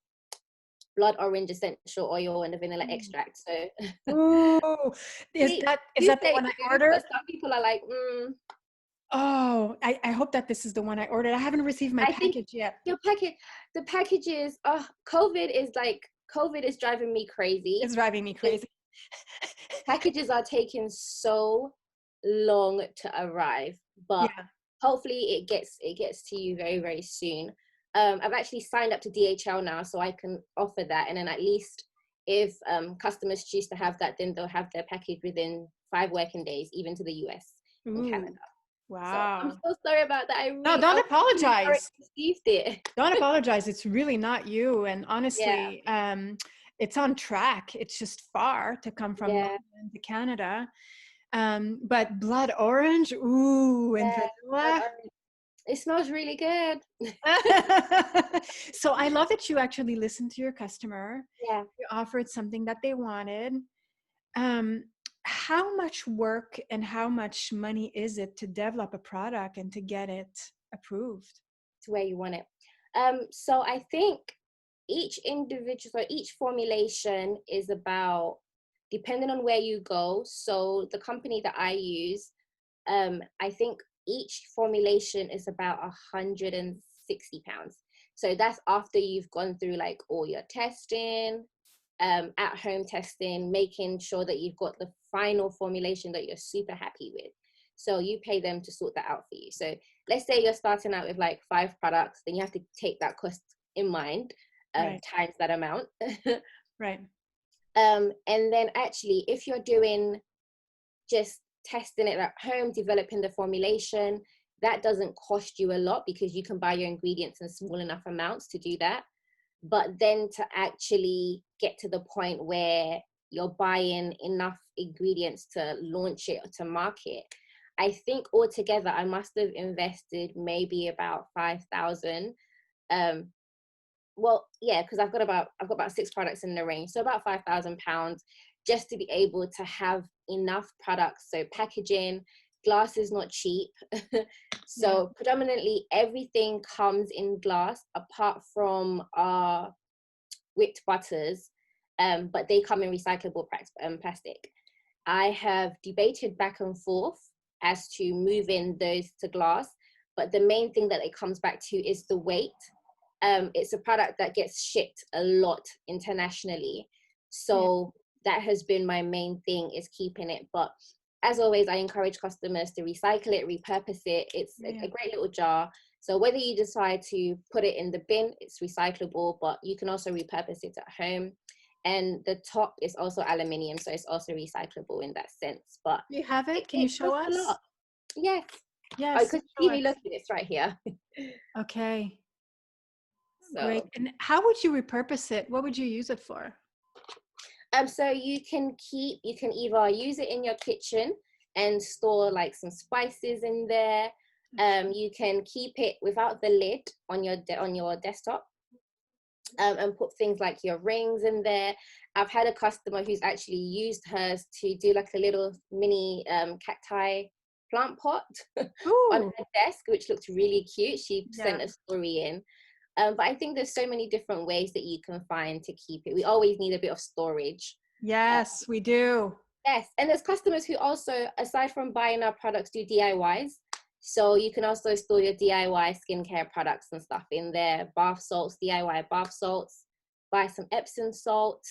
blood orange essential oil and the vanilla extract. So Ooh, is that the one I ordered? but some people are like, Oh, I hope that this is the one I ordered. I haven't received my package yet. The packages, COVID is driving me crazy. It's driving me crazy. Packages are taking so long to arrive, but yeah. Hopefully it gets to you very, very soon. I've actually signed up to DHL now, so I can offer that, and then at least if customers choose to have that, then they'll have their package within 5 working days, even to the US and Canada. Wow. So I'm so sorry about that. No, don't apologize. Received it. Don't apologize. It's really not you. And honestly, Yeah. it's on track. It's just far to come from London to Canada. But blood orange, ooh, and vanilla. It smells really good. So I love that you actually listened to your customer. Yeah. You offered something that they wanted. How much work and how much money is it to develop a product and to get it approved? To where you want it. So I think each formulation is about, depending on where you go. So the company that I use, I think each formulation is about £160. So that's after you've gone through like all your testing, at-home testing, making sure that you've got the final formulation that you're super happy with. So you pay them to sort that out for you. So let's say you're starting out with like 5 products, then you have to take that cost in mind, times that amount. Right. And then actually, if you're doing just testing it at home, developing the formulation, that doesn't cost you a lot because you can buy your ingredients in small enough amounts to do that. But then to actually get to the point where you're buying enough ingredients to launch it or to market, I think altogether I must have invested maybe about 5,000. Well, yeah, because I've got about 6 products in the range, so about £5,000 just to be able to have enough products. So packaging, glass is not cheap. So predominantly everything comes in glass apart from our whipped butters, but they come in recyclable plastic. I have debated back and forth as to moving those to glass, but the main thing that it comes back to is the weight. It's a product that gets shipped a lot internationally. So that has been my main thing, is keeping it. But as always, I encourage customers to recycle it, repurpose it. It's a great little jar. So whether you decide to put it in the bin, it's recyclable, but you can also repurpose it at home. And the top is also aluminium, so it's also recyclable in that sense. But you have it? Can you show us? A lot. Yes. Yes. Because TV, look at this right here. Okay. So. Great. And how would you repurpose it? What would you use it for? So you can either use it in your kitchen and store like some spices in there. You can keep it without the lid on your desktop, and put things like your rings in there. I've had a customer who's actually used hers to do like a little mini cacti plant pot on her desk, which looked really cute. She sent a story in. But I think there's so many different ways that you can find to keep it. We always need a bit of storage. Yes, we do. Yes, and there's customers who also, aside from buying our products, do DIYs. So you can also store your DIY skincare products and stuff in there. Bath salts, DIY bath salts. Buy some Epsom salt.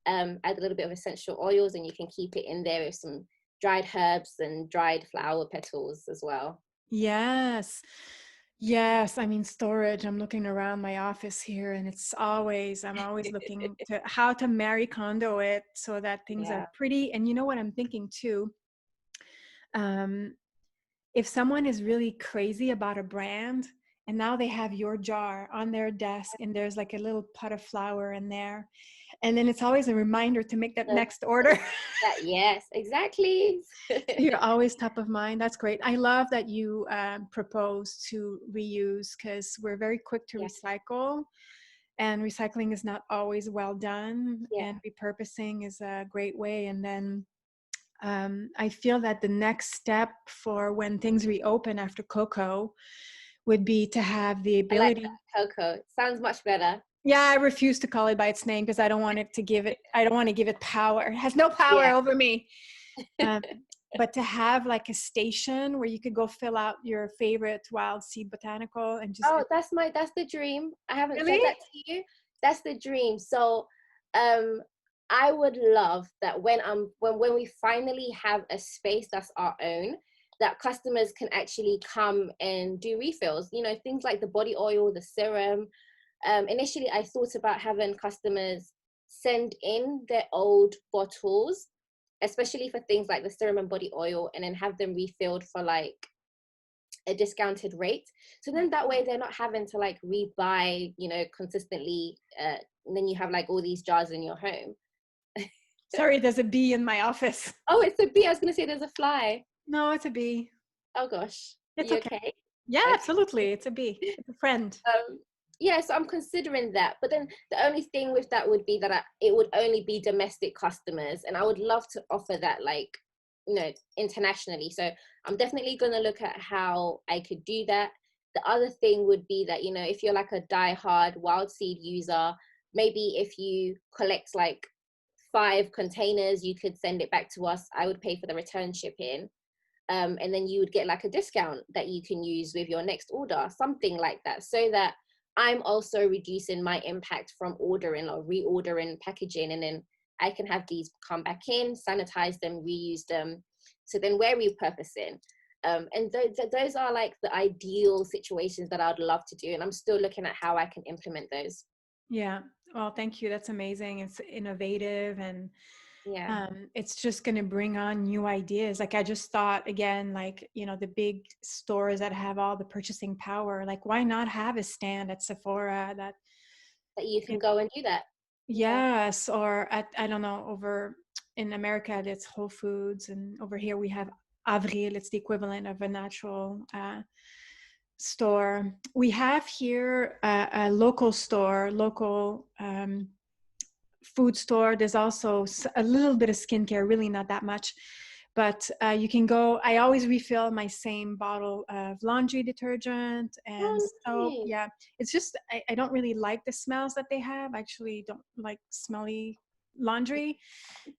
Add a little bit of essential oils, and you can keep it in there with some dried herbs and dried flower petals as well. Yes. Yes, I mean storage. I'm looking around my office here, and I'm always looking to how to Marie Kondo it so that things are pretty. And you know what I'm thinking too? If someone is really crazy about a brand and now they have your jar on their desk and there's like a little pot of flour in there, and then it's always a reminder to make that next order. Yes, exactly. You're always top of mind. That's great. I love that you propose to reuse, because we're very quick to recycle, and recycling is not always well done. And repurposing is a great way. And then I feel that the next step for when things reopen after Coco would be to have the ability. I like Coco. It sounds much better. Yeah, I refuse to call it by its name because I don't want to give it power. It has no power over me. But to have like a station where you could go fill out your favorite Wild Seed Botanical and just. Oh, that's the dream. I haven't said that to you. That's the dream. So, I would love that when we finally have a space that's our own, that customers can actually come and do refills. You know, things like the body oil, the serum. Initially, I thought about having customers send in their old bottles, especially for things like the serum and body oil, and then have them refilled for like a discounted rate. So then that way they're not having to like rebuy, you know, consistently. And then you have like all these jars in your home. Sorry, there's a bee in my office. Oh, it's a bee. I was going to say there's a fly. No, it's a bee. Oh gosh. It's okay? Yeah, okay. Absolutely. It's a bee. It's a friend. Yeah, so I'm considering that. But then the only thing with that would be that it would only be domestic customers. And I would love to offer that, like, you know, internationally. So I'm definitely going to look at how I could do that. The other thing would be that, you know, if you're like a diehard Wild Seed user, maybe if you collect like 5 containers, you could send it back to us. I would pay for the return shipping. And then you would get like a discount that you can use with your next order, something like that. So that I'm also reducing my impact from ordering or reordering packaging, and then I can have these come back in, sanitize them, reuse them. So then we're repurposing. And those are like the ideal situations that I'd love to do. And I'm still looking at how I can implement those. Yeah. Well, thank you. That's amazing. It's innovative, and Yeah. it's just going to bring on new ideas. Like I just thought again, like, the big stores that have all the purchasing power, like why not have a stand at Sephora that, That you you can go and do that. Yeah. yes, or at, I don't know, over in America, it's Whole Foods. And over here we have Avril. It's the equivalent of a natural store. We have here a local store, local food store. There's also a little bit of skincare, really not that much. But you can go, I always refill my same bottle of laundry detergent and Oh, soap. nice. Yeah, it's just, I don't really like the smells that they have. I actually don't like smelly laundry.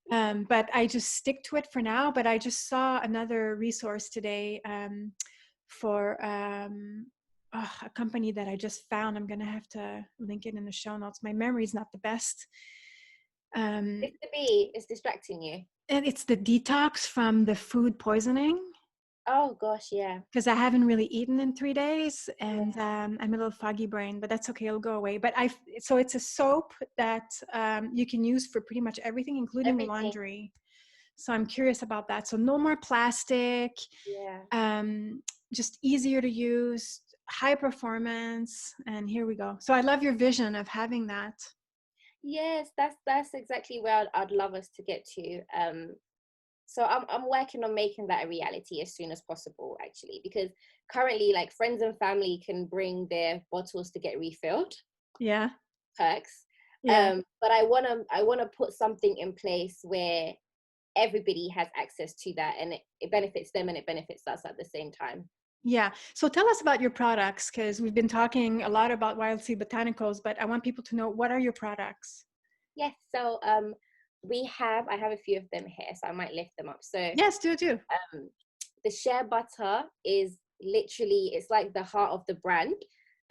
But I just stick to it for now. But I just saw another resource today for a company that I just found. I'm going to have to link it in the show notes. My memory's not the best. It's the bee. It's distracting you. And it's the detox from the food poisoning, Oh gosh, yeah. because I haven't really eaten in 3 days, Yeah. and I'm a little foggy brain, but that's okay. It'll go away. But so it's a soap that you can use for pretty much everything, including Everything. laundry. So I'm curious about that. So no more plastic, Yeah. just easier to use, high performance, and here we go. So I love your vision of having that. Yes, that's exactly where I'd love us to get to. So I'm working on making that a reality as soon as possible, actually, because currently, like, friends and family can bring their bottles to get refilled, Yeah, perks. yeah. But I wanna put something in place where everybody has access to that, and it benefits them and it benefits us at the same time. Yeah. So tell us about your products, because we've been talking a lot about Wild Seed Botanicals, but I want people to know, what are your products? Yes. So I have a few of them here, so I might lift them up. So Yes, do. um, the shea butter is literally, it's like the heart of the brand,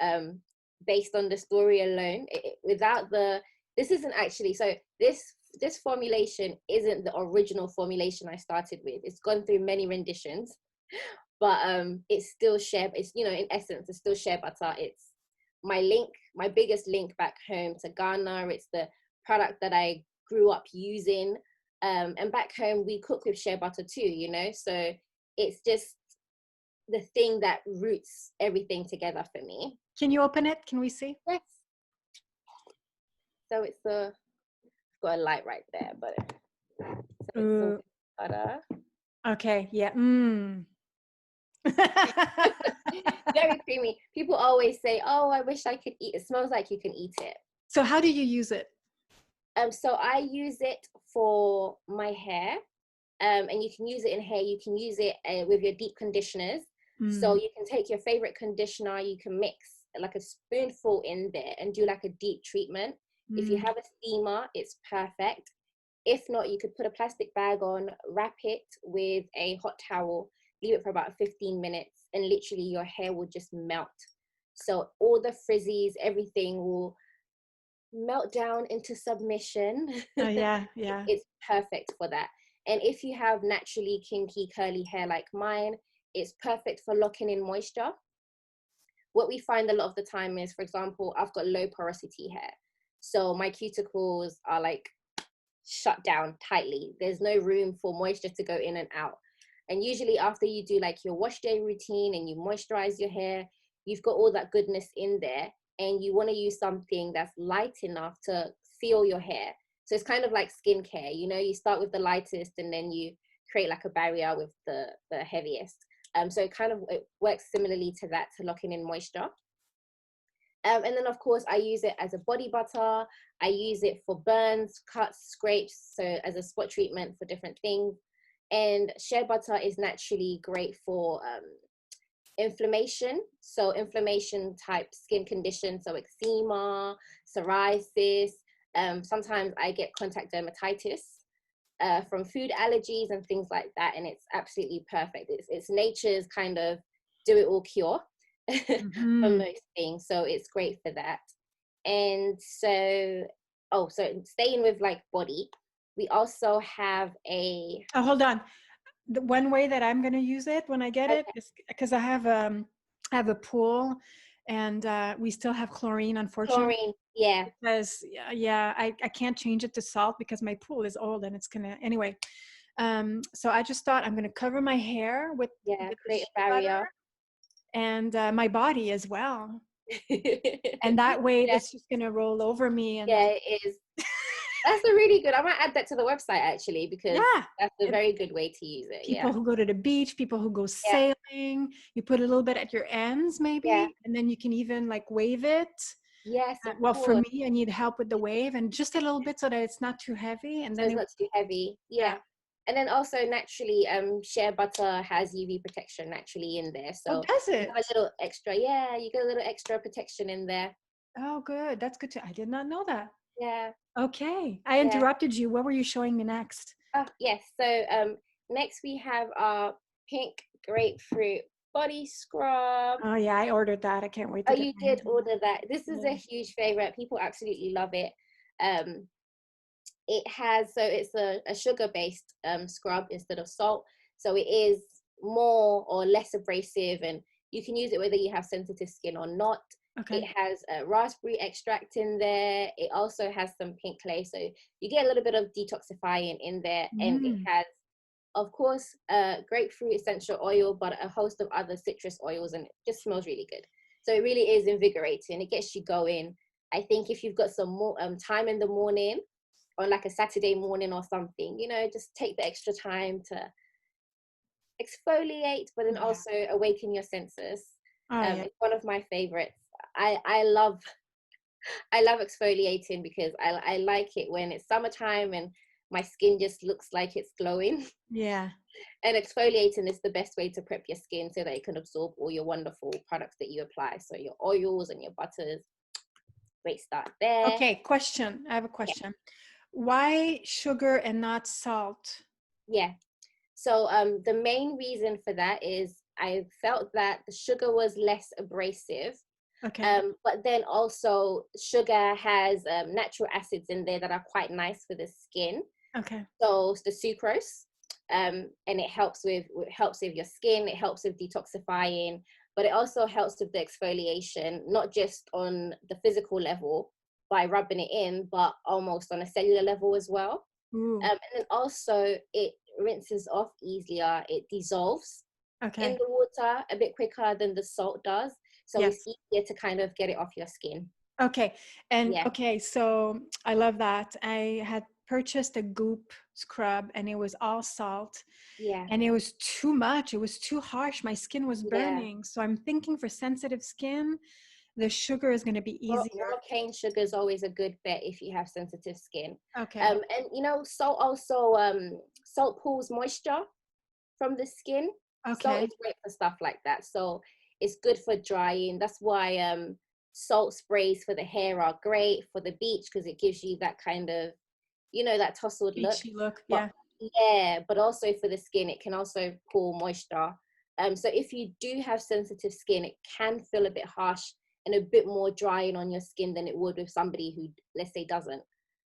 um, based on the story alone. Without the, this isn't actually, so this formulation isn't the original formulation I started with. It's gone through many renditions, but it's still shea. It's, in essence, it's still shea butter. It's my biggest link back home to Ghana. It's the product that I grew up using, and back home we cook with shea butter too. So it's just the thing that roots everything together for me. Can you open it? Can we see? Yes. So I've got a light right there, but so it's Ooh, silk butter. okay. Yeah. Very creamy. People always say, "Oh, I wish I could eat." It smells like you can eat it. So how do you use it? So I use it for my hair, and you can use it in hair. You can use it with your deep conditioners. So Mm, you can take your favorite conditioner, you can mix like a spoonful in there and do like a deep treatment. If you mm. have a steamer, it's perfect. If not, you could put a plastic bag on, wrap it with a hot towel, leave it for about 15 minutes, and literally your hair will just melt. So all the frizzies, everything will melt down into submission. Oh, yeah, yeah. It's perfect for that. And if you have naturally kinky curly hair like mine, it's perfect for locking in moisture. What we find a lot of the time is, for example, I've got low porosity hair, so my cuticles are like shut down tightly. There's no room for moisture to go in and out. And usually after you do like your wash day routine and you moisturize your hair, you've got all that goodness in there, and you want to use something that's light enough to feel your hair. So it's kind of like skincare, you start with the lightest and then you create like a barrier with the heaviest. So it works similarly to that, to locking in moisture. And then of course I use it as a body butter. I use it for burns, cuts, scrapes, so as a spot treatment for different things. And shea butter is naturally great for inflammation. So inflammation type skin conditions, so eczema, psoriasis. Sometimes I get contact dermatitis from food allergies and things like that, and it's absolutely perfect. It's nature's kind of do it all cure from Mhm. those things, so it's great for that. And so staying with like body, we also have a Oh, hold on. The one way that I'm going to use it when I get it okay, is because I have a pool, and we still have chlorine, unfortunately. chlorine. Yeah. because I can't change it to salt because my pool is old and it's gonna anyway. So I just thought I'm gonna cover my hair with Yeah. the Create shea a butter barrier. and my body as well. And that way Yeah. it's just gonna roll over me and Yeah, then it is. That's a really good. I might add that to the website actually, because yeah. that's a very good way to use it. People Yeah. who go to the beach, people who go Yeah. sailing, you put a little bit at your ends Yeah. maybe, and then you can even like wave it. Yes, of Well, for course. me, I need help with the wave and just a little bit so that it's not too heavy. And So then it's not too heavy. yeah. Yeah. And then also naturally, shea butter has UV protection naturally in there. Oh, So does you it? have a little extra, yeah, you get a little extra protection in there. Oh, good. That's good too. I did not know that. Yeah. Okay. I Yeah. interrupted you. What were you showing me next? Oh, yes. So next we have our pink grapefruit body scrub. Oh, yeah. I ordered that. I can't wait Oh, to get you my did hands on order that. This is a that. huge favorite. People absolutely love it. Um, it has, so it's a sugar-based scrub instead of salt. So it is more or less abrasive, and you can use it whether you have sensitive skin or not. It Okay. has a raspberry extract in there. It also has some pink clay, so you get a little bit of detoxifying in there. And it Mm. has, of course, grapefruit essential oil, but a host of other citrus oils, and it just smells really good. So it really is invigorating. It gets you going. I think if you've got some more time in the morning, on like a Saturday morning or something, just take the extra time to exfoliate, but then Yeah. also awaken your senses. Oh, yeah. It's one of my favorites. I love I love exfoliating because I like it when it's summertime and my skin just looks like it's glowing. Yeah. And exfoliating is the best way to prep your skin so that it can absorb all your wonderful products that you apply. So your oils and your butters. Great start there. Okay. Question. I have a Yeah. question. Why sugar and not salt? Yeah. So the main reason for that is I felt that the sugar was less abrasive, Okay. but then also sugar has natural acids in there that are quite nice for the skin. Okay. So it's the sucrose, and it helps with your skin. It helps with detoxifying, but it also helps with the exfoliation, not just on the physical level by rubbing it in, but almost on a cellular level as well. Ooh. And then also it rinses off easier. It dissolves in Okay. the water a bit quicker than the salt does. So it's Yes. easier to kind of get it off your skin. Okay. And Yeah. okay, so I love that. I had purchased a goop scrub and it was all salt Yeah. and it was too much. It was too harsh. My skin was Yeah. burning. So I'm thinking for sensitive skin, the sugar is going to be easier. Raw cane sugar is always a good bet if you have sensitive skin. Okay. And salt pulls moisture from the skin. Salt Okay. is great for stuff like that. So it's good for drying. That's why salt sprays for the hair are great for the beach, because it gives you that kind of, that tousled look. Beachy look. But Yeah. yeah, but also for the skin, it can also pull moisture. So if you do have sensitive skin, it can feel a bit harsh and a bit more drying on your skin than it would with somebody who, let's say, doesn't.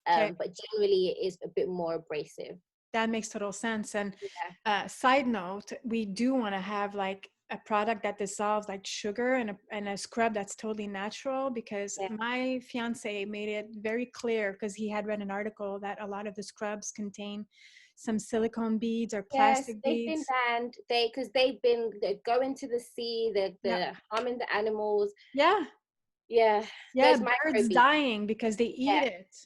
Okay. But generally, it is a bit more abrasive. That makes total sense. And Yeah. side note, we do want to have like a product that dissolves like sugar and a scrub that's totally natural, because Yeah. my fiance made it very clear because he had read an article that a lot of the scrubs contain some silicone beads or Yes, plastic they've been beads. banned. They're going to the sea. Yeah. They're harming the animals. Yeah. Yeah, Yeah. those Birds microbeads. dying because they eat Yeah, it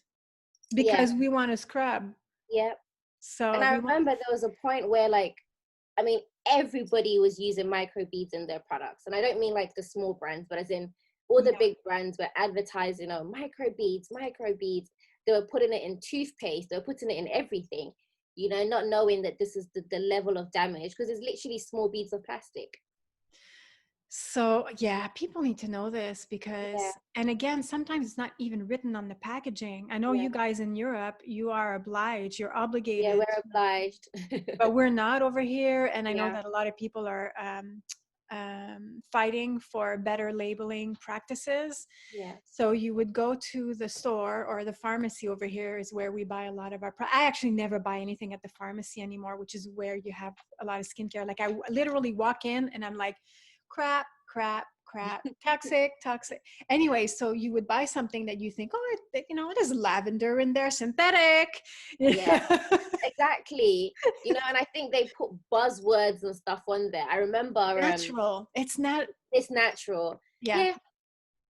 yeah, because we want to scrub. yeah. And So I we want, remember there was a point where, like, I mean, everybody was using microbeads in their products, and I don't mean like the small brands, but as in all the yeah. big brands were advertising, microbeads, microbeads. They were putting it in toothpaste. They were putting it in everything. Not knowing that this is the level of damage, because it's literally small beads of plastic. So yeah, people need to know this Yeah, because, and again, sometimes it's not even written on the packaging. I know yeah, you guys in Europe, you are obliged, you're yeah. obligated, We're obliged. but we're not over here. And I know Yeah, that a lot of people are fighting for better labeling practices. yeah, So you would go to the store or the pharmacy over here is where we buy a lot of our, I actually never buy anything at the pharmacy anymore, which is where you have a lot of skincare. Like I literally walk in and I'm like, crap, crap, toxic. Anyway, so you would buy something that you think, oh, it is lavender in there, synthetic. Yeah, exactly. And I think they put buzzwords and stuff on there. I remember Natural. It's not. it's natural. Yeah. Yeah.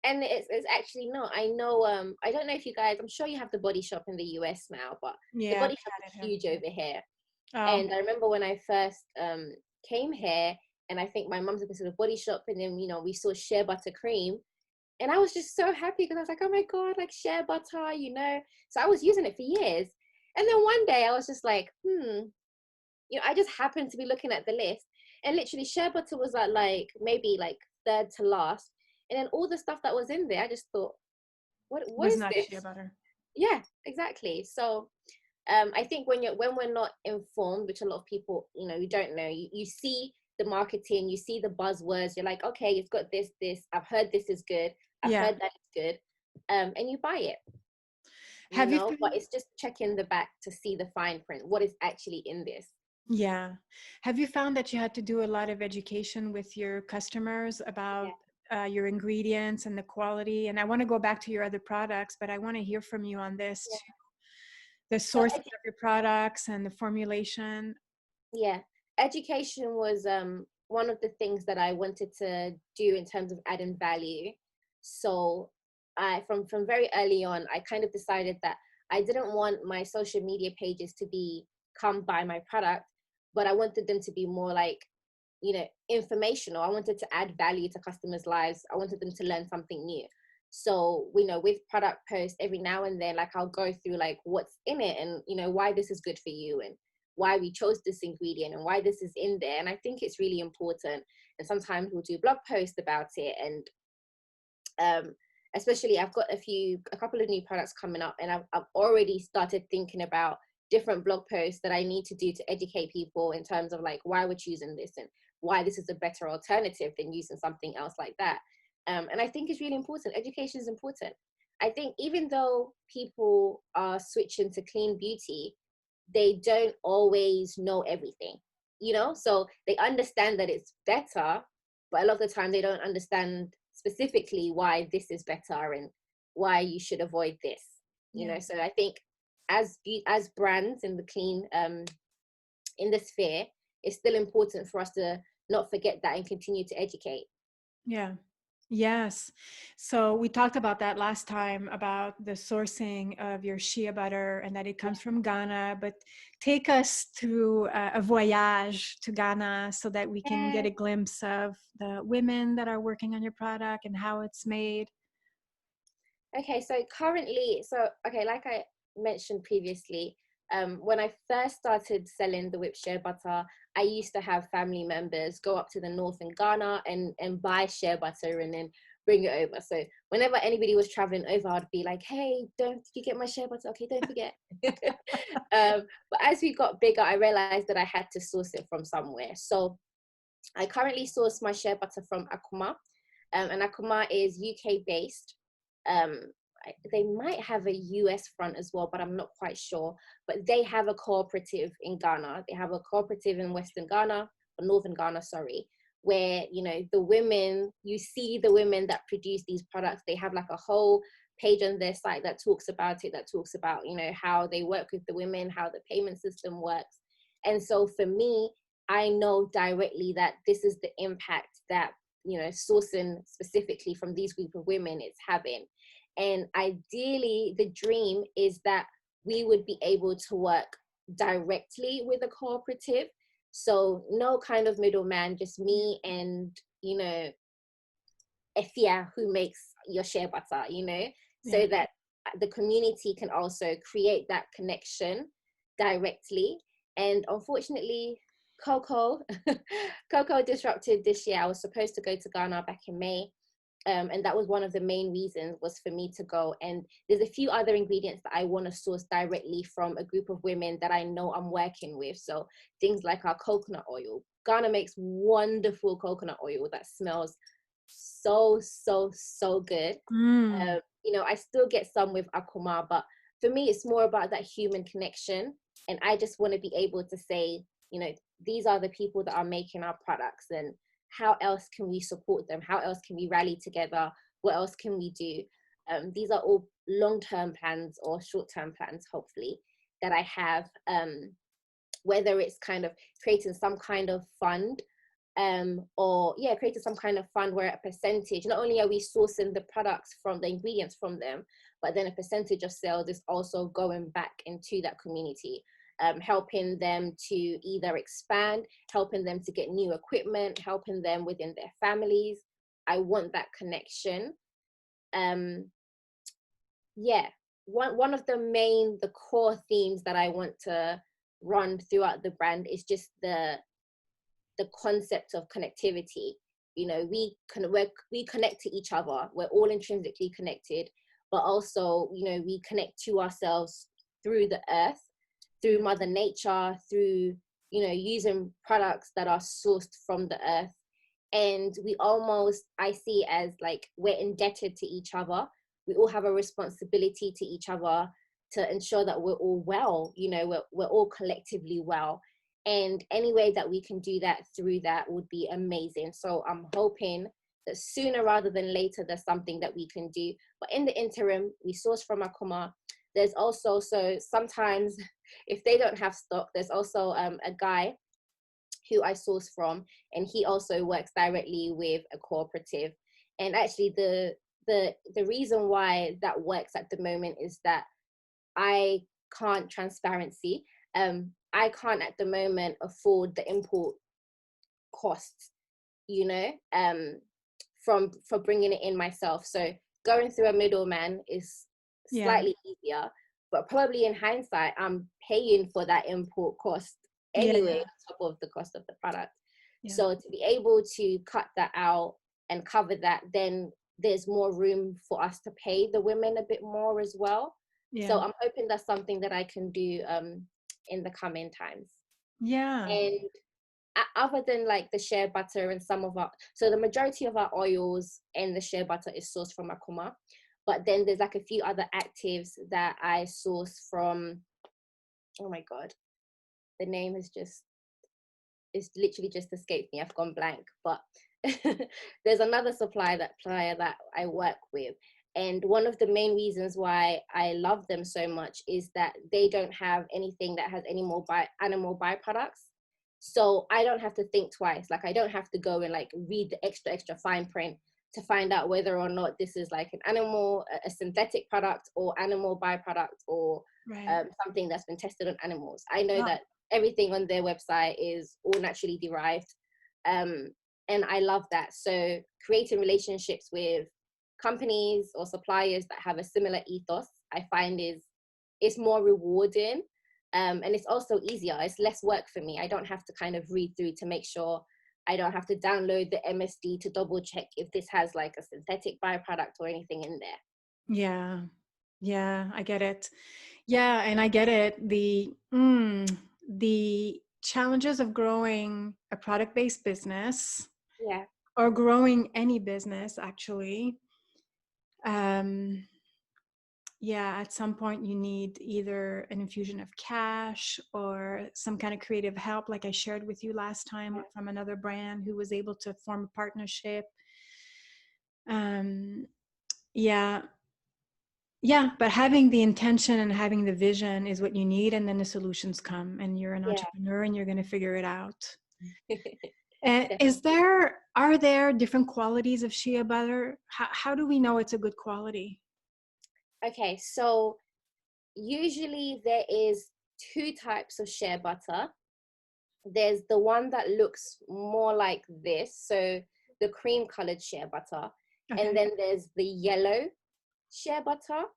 And it's actually not. I know, I don't know if you guys, I'm sure you have the Body Shop in the US now, but the Yeah. Body Shop is huge over here. Oh. And I remember when I first came here, and I think my mum took us to the Body Shop, and then, we saw shea butter cream. And I was just so happy because I was like, oh my God, like shea butter, So I was using it for years. And then one day I was just like, I just happened to be looking at the list, and literally shea butter was like maybe like third to last. And then all the stuff that was in there, I just thought, what was is not this? shea butter. Yeah, exactly. So I think when we're not informed, which a lot of people, you don't know, you see the marketing, you see the buzzwords, you're like, okay, it's got this, I've heard this is good, I've heard that it's good, and you buy it. But it's just checking the back to see the fine print, what is actually in this. Yeah. Have you found that you had to do a lot of education with your customers about your ingredients and the quality? And I want to go back to your other products, but I want to hear from you on this too. The sourcing of your products and the formulation. Yeah. Education was one of the things that I wanted to do in terms of adding value. So from very early on, I kind of decided that I didn't want my social media pages to come by my product, but I wanted them to be more like, informational. I wanted to add value to customers' lives. I wanted them to learn something new. So, with product posts every now and then, like I'll go through like what's in it and, why this is good for you and why we chose this ingredient and why this is in there. And I think it's really important. And sometimes we'll do blog posts about it. And especially I've got a couple of new products coming up, and I've already started thinking about different blog posts that I need to do to educate people in terms of like why we're choosing this and why this is a better alternative than using something else like that. And I think it's really important. Education is important. I think even though people are switching to clean beauty, they don't always know everything, so they understand that it's better, but a lot of the time they don't understand specifically why this is better and why you should avoid this, so I think as brands in the clean in the sphere, it's still important for us to not forget that and continue to educate. Yes. So we talked about that last time, about the sourcing of your shea butter and that it comes from Ghana, but take us through a voyage to Ghana so that we can get a glimpse of the women that are working on your product and how it's made. Okay, so currently, like I mentioned previously, when I first started selling the whipped shea butter, I used to have family members go up to the north in Ghana and buy shea butter and then bring it over. So whenever anybody was traveling over, I'd be like, hey, don't you get my shea butter? Okay, don't forget. But as we got bigger, I realized that I had to source it from somewhere. So I currently source my shea butter from Akuma, and Akuma is UK based. They might have a US front as well, but I'm not quite sure. But they have a cooperative in Ghana. They have a cooperative in Western Ghana, or Northern Ghana, sorry, where, the women, you see the women that produce these products. They have like a whole page on their site that talks about it, that talks about, how they work with the women, how the payment system works. And so for me, I know directly that this is the impact that, sourcing specifically from these group of women is having. And ideally, the dream is that we would be able to work directly with a cooperative. So no kind of middleman, just me and, Efia, who makes your shea butter, so that the community can also create that connection directly. And unfortunately, Coco disrupted this year. I was supposed to go to Ghana back in May. And that was one of the main reasons, was for me to go. And there's a few other ingredients that I want to source directly from a group of women that I know I'm working with. So things like our coconut oil. Ghana makes wonderful coconut oil that smells so good. I still get some with Akuma, but for me, it's more about that human connection. And I just want to be able to say, these are the people that are making our products, and how else can we support them? How else can we rally together? What else can we do? These are all long-term plans or short-term plans, hopefully, that I have, whether it's kind of creating some kind of fund, or creating some kind of fund where a percentage, not only are we sourcing the products from the ingredients from them, but then a percentage of sales is also going back into that community, helping them to either expand, helping them to get new equipment, helping them within their families. I want that connection. One of the core themes that I want to run throughout the brand is just the concept of connectivity. You know, we connect to each other. We're all intrinsically connected, but also, you know, we connect to ourselves through the earth, through Mother Nature, through, you know, using products that are sourced from the earth. And we almost, I see as like, we're indebted to each other. We all have a responsibility to each other to ensure that we're all well, you know, we're all collectively well. And any way that we can do that through that would be amazing. So I'm hoping that sooner rather than later, there's something that we can do. But in the interim, we source from Akuma. There's also, so sometimes if they don't have stock, there's also a guy who I source from, and he also works directly with a cooperative. And actually the reason why that works at the moment is that I can't transparency. I can't at the moment afford the import costs, you know, for bringing it in myself. So going through a middleman is slightly easier, but probably in hindsight, I'm paying for that import cost anyway, on top of the cost of the product. So to be able to cut that out and cover that, then there's more room for us to pay the women a bit more as well. So I'm hoping that's something that I can do in the coming times. And other than like the shea butter and some of our, so the majority of our oils and the shea butter is sourced from Akuma, but then there's like a few other actives that I source from, oh my god, the name is literally just escaped me. I've gone blank, but there's another supplier that I work with. And one of the main reasons why I love them so much is that they don't have anything that has any more animal byproducts. So I don't have to think twice. Like, I don't have to go and like read the extra fine print to find out whether or not this is like an animal, a synthetic product, or animal byproduct, or something that's been tested on animals. I know that everything on their website is all naturally derived. And I love that. So creating relationships with companies or suppliers that have a similar ethos, I find is more rewarding. And it's also easier. It's less work for me. I don't have to kind of read through to make sure. I don't have to download the MSD to double check if this has like a synthetic byproduct or anything in there. Yeah, I get it. Yeah, and I get it. The challenges of growing a product-based business, or growing any business actually. At some point you need either an infusion of cash or some kind of creative help, like I shared with you last time from another brand who was able to form a partnership. But having the intention and having the vision is what you need, and then the solutions come, and you're an entrepreneur and you're going to figure it out. And are there different qualities of shea butter? How do we know it's a good quality? Okay, so usually there is two types of shea butter. There's the one that looks more like this, so the cream colored shea butter. And then there's the yellow shea butter.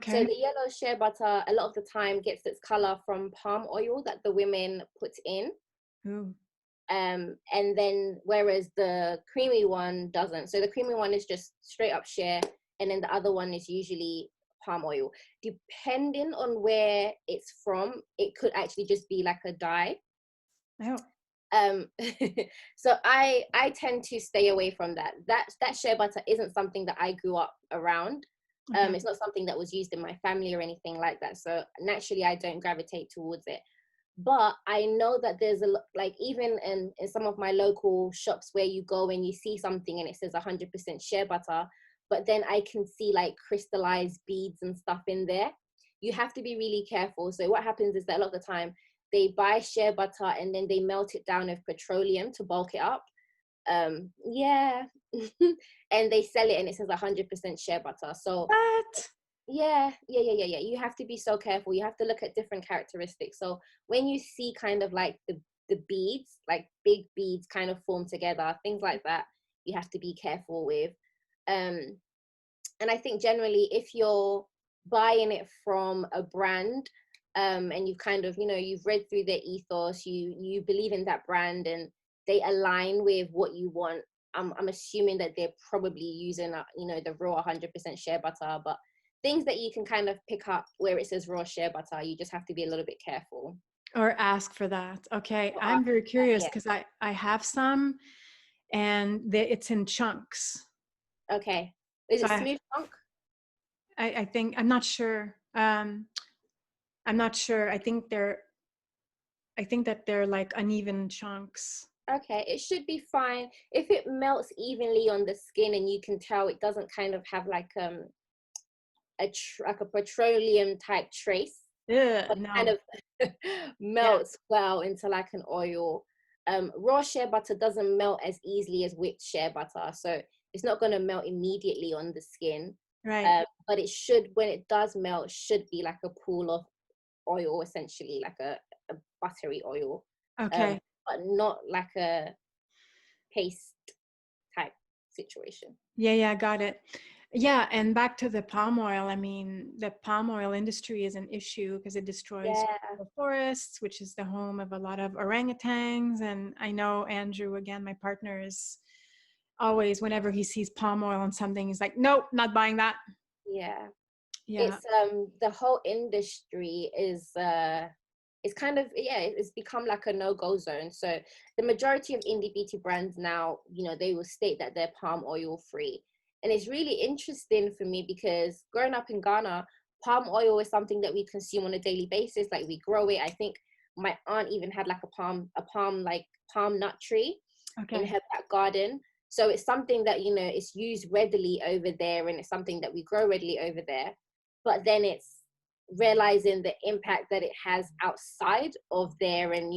So the yellow shea butter a lot of the time gets its color from palm oil that the women put in. And then whereas the creamy one doesn't. So the creamy one is just straight up shea, and then the other one is usually palm oil. Depending on where it's from, it could actually just be like a dye. So I tend to stay away from that. That shea butter isn't something that I grew up around. It's not something that was used in my family or anything like that. So naturally I don't gravitate towards it. But I know that there's like, even in some of my local shops where you go and you see something and it says 100% shea butter, but then I can see like crystallized beads and stuff in there. You have to be really careful. So what happens is that a lot of the time they buy shea butter and then they melt it down with petroleum to bulk it up. Yeah. And they sell it and it says 100% shea butter. So What? yeah. You have to be so careful. You have to look at different characteristics. So when you see kind of like the beads, like big beads kind of form together, things like that, you have to be careful with. And I think generally if you're buying it from a brand, and you've kind of, you've read through their ethos, you believe in that brand and they align with what you want, I'm assuming that they're probably using, the raw 100% shea butter. But things that you can kind of pick up where it says raw shea butter, you just have to be a little bit careful. Or ask for that. Okay, Or I'm very curious yeah. because I have some, and it's in chunks. Okay. Is So it smooth chunk? I think I'm not sure. I'm not sure. I think that they're like uneven chunks. Okay, it should be fine. If it melts evenly on the skin and you can tell it doesn't kind of have like like a petroleum type trace, Ugh, but kind no. of melts well into like an oil. Raw shea butter doesn't melt as easily as whipped shea butter, so it's not going to melt immediately on the skin. Right. But it should, when it does melt, should be like a pool of oil, essentially like a buttery oil, Okay. but not like a paste type situation. Yeah, got it. Yeah, and back to the palm oil. I mean, the palm oil industry is an issue because it destroys Yeah. the forests, which is the home of a lot of orangutans. And I know Andrew, again, my partner, is always, whenever he sees palm oil on something, he's like, nope, not buying that. Yeah. Yeah. It's the whole industry is it's kind of, it's become like a no-go zone. So the majority of indie beauty brands now, they will state that they're palm oil free. And it's really interesting for me because growing up in Ghana, palm oil is something that we consume on a daily basis. Like, we grow it. I think my aunt even had like a palm nut tree in Okay. her back garden. So it's something that, it's used readily over there, and it's something that we grow readily over there. But then it's realizing the impact that it has outside of there, and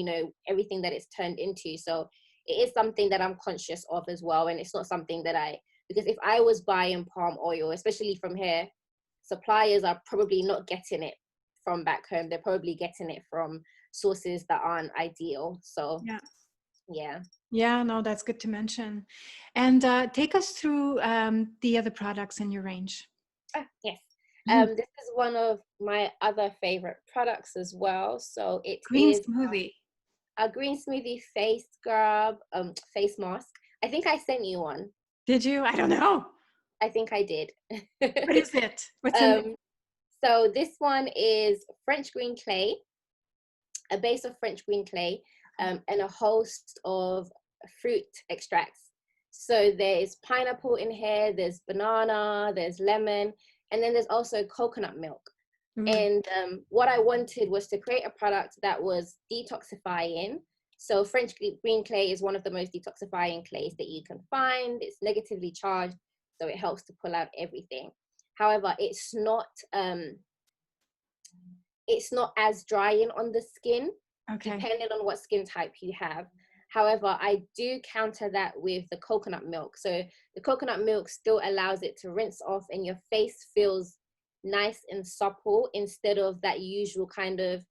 everything that it's turned into. So it is something that I'm conscious of as well. And it's not something that because if I was buying palm oil, especially from here, suppliers are probably not getting it from back home. They're probably getting it from sources that aren't ideal. So Yeah, no, that's good to mention. And take us through the other products in your range. Yes. This is one of my other favorite products as well. So it Green is smoothie. a green smoothie face scrub, face mask. I think I sent you one. Did you? I don't know. I think I did. What is it? What's in it? So this one is French green clay, a base of French green clay, and a host of fruit extracts. So there's pineapple in here, there's banana, there's lemon, and then there's also coconut milk. And what I wanted was to create a product that was detoxifying. So French green clay is one of the most detoxifying clays that you can find. It's negatively charged, so it helps to pull out everything. However, it's not as drying on the skin, depending on what skin type you have. However, I do counter that with the coconut milk. So the coconut milk still allows it to rinse off, and your face feels nice and supple instead of that usual kind of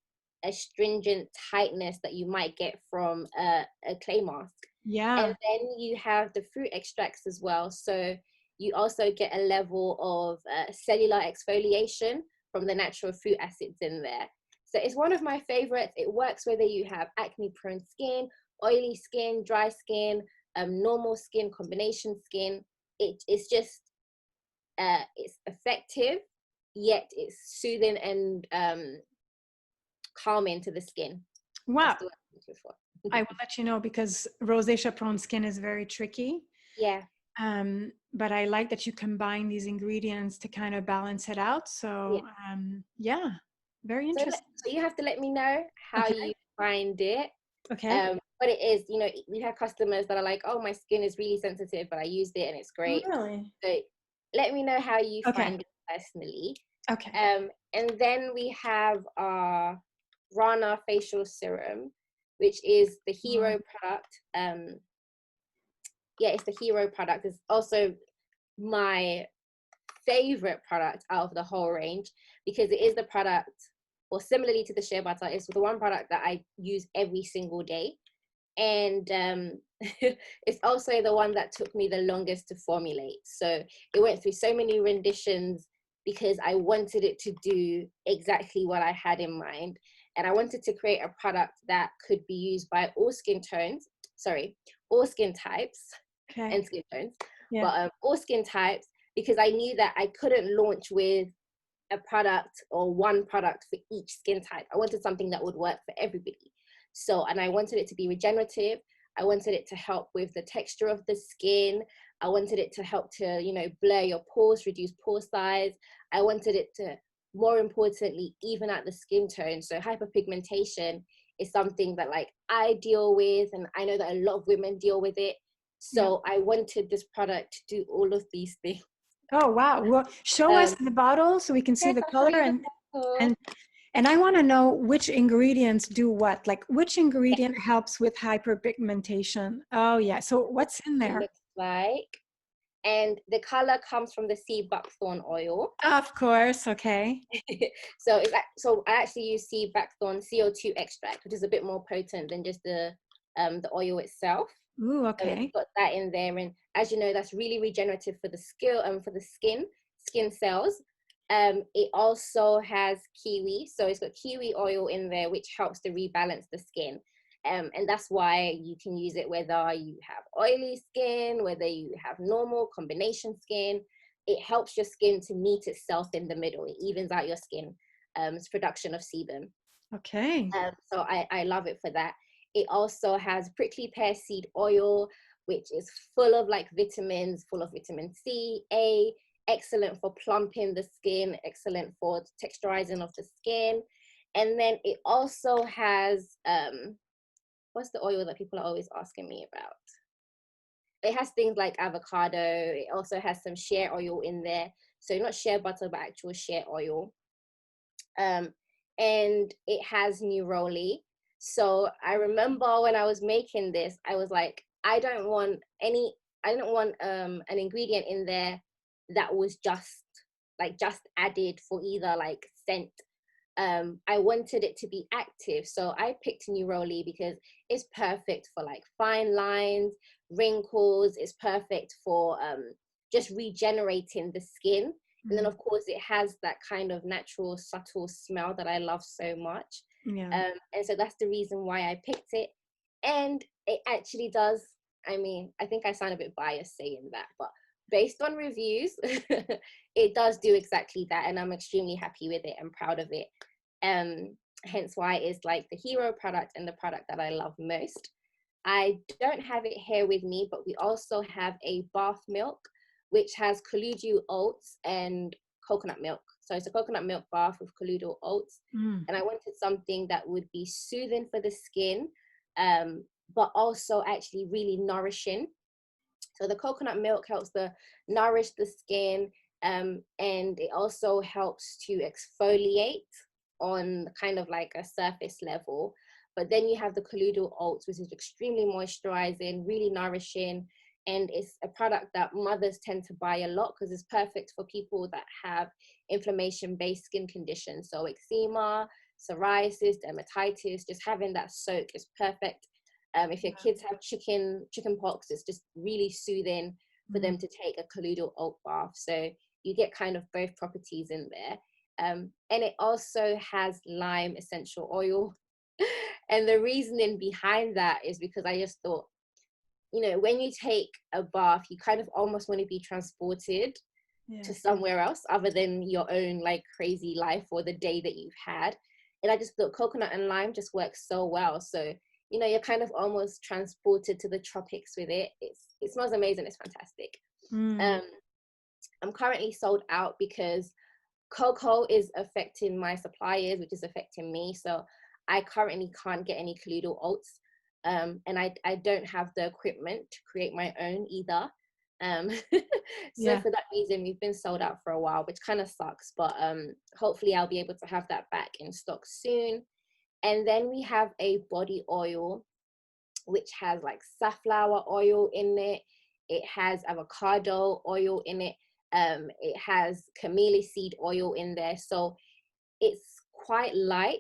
astringent tightness that you might get from a clay mask. Yeah. And then you have the fruit extracts as well. So you also get a level of cellular exfoliation from the natural fruit acids in there. So it's one of my favorites. It works whether you have acne prone skin, oily skin, dry skin, normal skin, combination skin. It's just it's effective, yet it's soothing and calming to the skin. Wow. I will let you know, because rosacea prone skin is very tricky. Yeah. But I like that you combine these ingredients to kind of balance it out. So yeah, very interesting. So you have to let me know how you find it. Okay. But it is, you know, we've had customers that are like, oh, my skin is really sensitive, but I used it and it's great. Really? So let me know how you Okay. find it personally. Okay. And then we have our Rana facial serum, which is the hero product. Yeah, it's the hero product. It's also my favorite product out of the whole range because it is the product, or similarly to the shea butter, it's the one product that I use every single day. And it's also the one that took me the longest to formulate. So it went through so many renditions because I wanted it to do exactly what I had in mind. And I wanted to create a product that could be used by all skin types Okay. and skin tones, Yeah. but all skin types, because I knew that I couldn't launch with a product or one product for each skin type. I wanted something that would work for everybody. So, and I wanted it to be regenerative. I wanted it to help with the texture of the skin. I wanted it to help to, you know, blur your pores, reduce pore size. I wanted it to, more importantly, even out the skin tone. So hyperpigmentation is something that like I deal with, and I know that a lot of women deal with it. So I wanted this product to do all of these things. Oh, wow. Well, show us the bottle so we can see Yes, the I'll show color, you the bottle. and I want to know which ingredients do what, like which Yes. ingredient helps with hyperpigmentation. Oh yeah. So what's in It there? looks like, and the color comes from the sea buckthorn oil. Of course. Okay. So it's so I actually use sea buckthorn CO2 extract, which is a bit more potent than just the oil itself. Ooh, So okay. it's got that in there, and as you know, that's really regenerative for the skin cells. It also has kiwi, so it's got kiwi oil in there, which helps to rebalance the skin. And that's why you can use it whether you have oily skin, whether you have normal combination skin. It helps your skin to meet itself in the middle. It evens out your skin's production of sebum. Okay. So I love it for that. It also has prickly pear seed oil, which is full of like vitamins, full of vitamin C, A, excellent for plumping the skin, excellent for texturizing of the skin. And then it also has, what's the oil that people are always asking me about? It has things like avocado. It also has some shea oil in there. So not shea butter, but actual shea oil. And it has neroli. So I remember when I was making this, I was like, I don't want an ingredient in there that was just added for either like scent. I wanted it to be active. So I picked neroli because it's perfect for like fine lines, wrinkles. It's perfect for just regenerating the skin. And then, of course, it has that kind of natural, subtle smell that I love so much. Yeah. And so that's the reason why I picked it. And it actually does, I mean, I think I sound a bit biased saying that, but based on reviews, it does do exactly that. And I'm extremely happy with it and proud of it. Hence why it's like the hero product and the product that I love most. I don't have it here with me, but we also have a bath milk, which has colloidal oats and coconut milk. So it's a coconut milk bath with colloidal oats. And I wanted something that would be soothing for the skin, but also actually really nourishing. So the coconut milk helps to nourish the skin, and it also helps to exfoliate on kind of like a surface level. But then you have the colloidal oats, which is extremely moisturizing, really nourishing. And it's a product that mothers tend to buy a lot because it's perfect for people that have inflammation-based skin conditions. So eczema, psoriasis, dermatitis, just having that soak is perfect. If your kids have chicken pox, it's just really soothing for them to take a colloidal oat bath. So you get kind of both properties in there. And it also has lime essential oil. And the reasoning behind that is because I just thought, you know, when you take a bath, you kind of almost want to be transported to somewhere else other than your own like crazy life or the day that you've had. And I just thought coconut and lime just works so well. So, you know, you're kind of almost transported to the tropics with it. It smells amazing. It's fantastic. I'm currently sold out because Coco is affecting my suppliers, which is affecting me. So I currently can't get any colloidal oats, and I don't have the equipment to create my own either. So Yeah. for that reason, we've been sold out for a while, which kind of sucks, but hopefully I'll be able to have that back in stock soon. And then we have a body oil, which has like safflower oil in it. It has avocado oil in it. It has camellia seed oil in there. So it's quite light,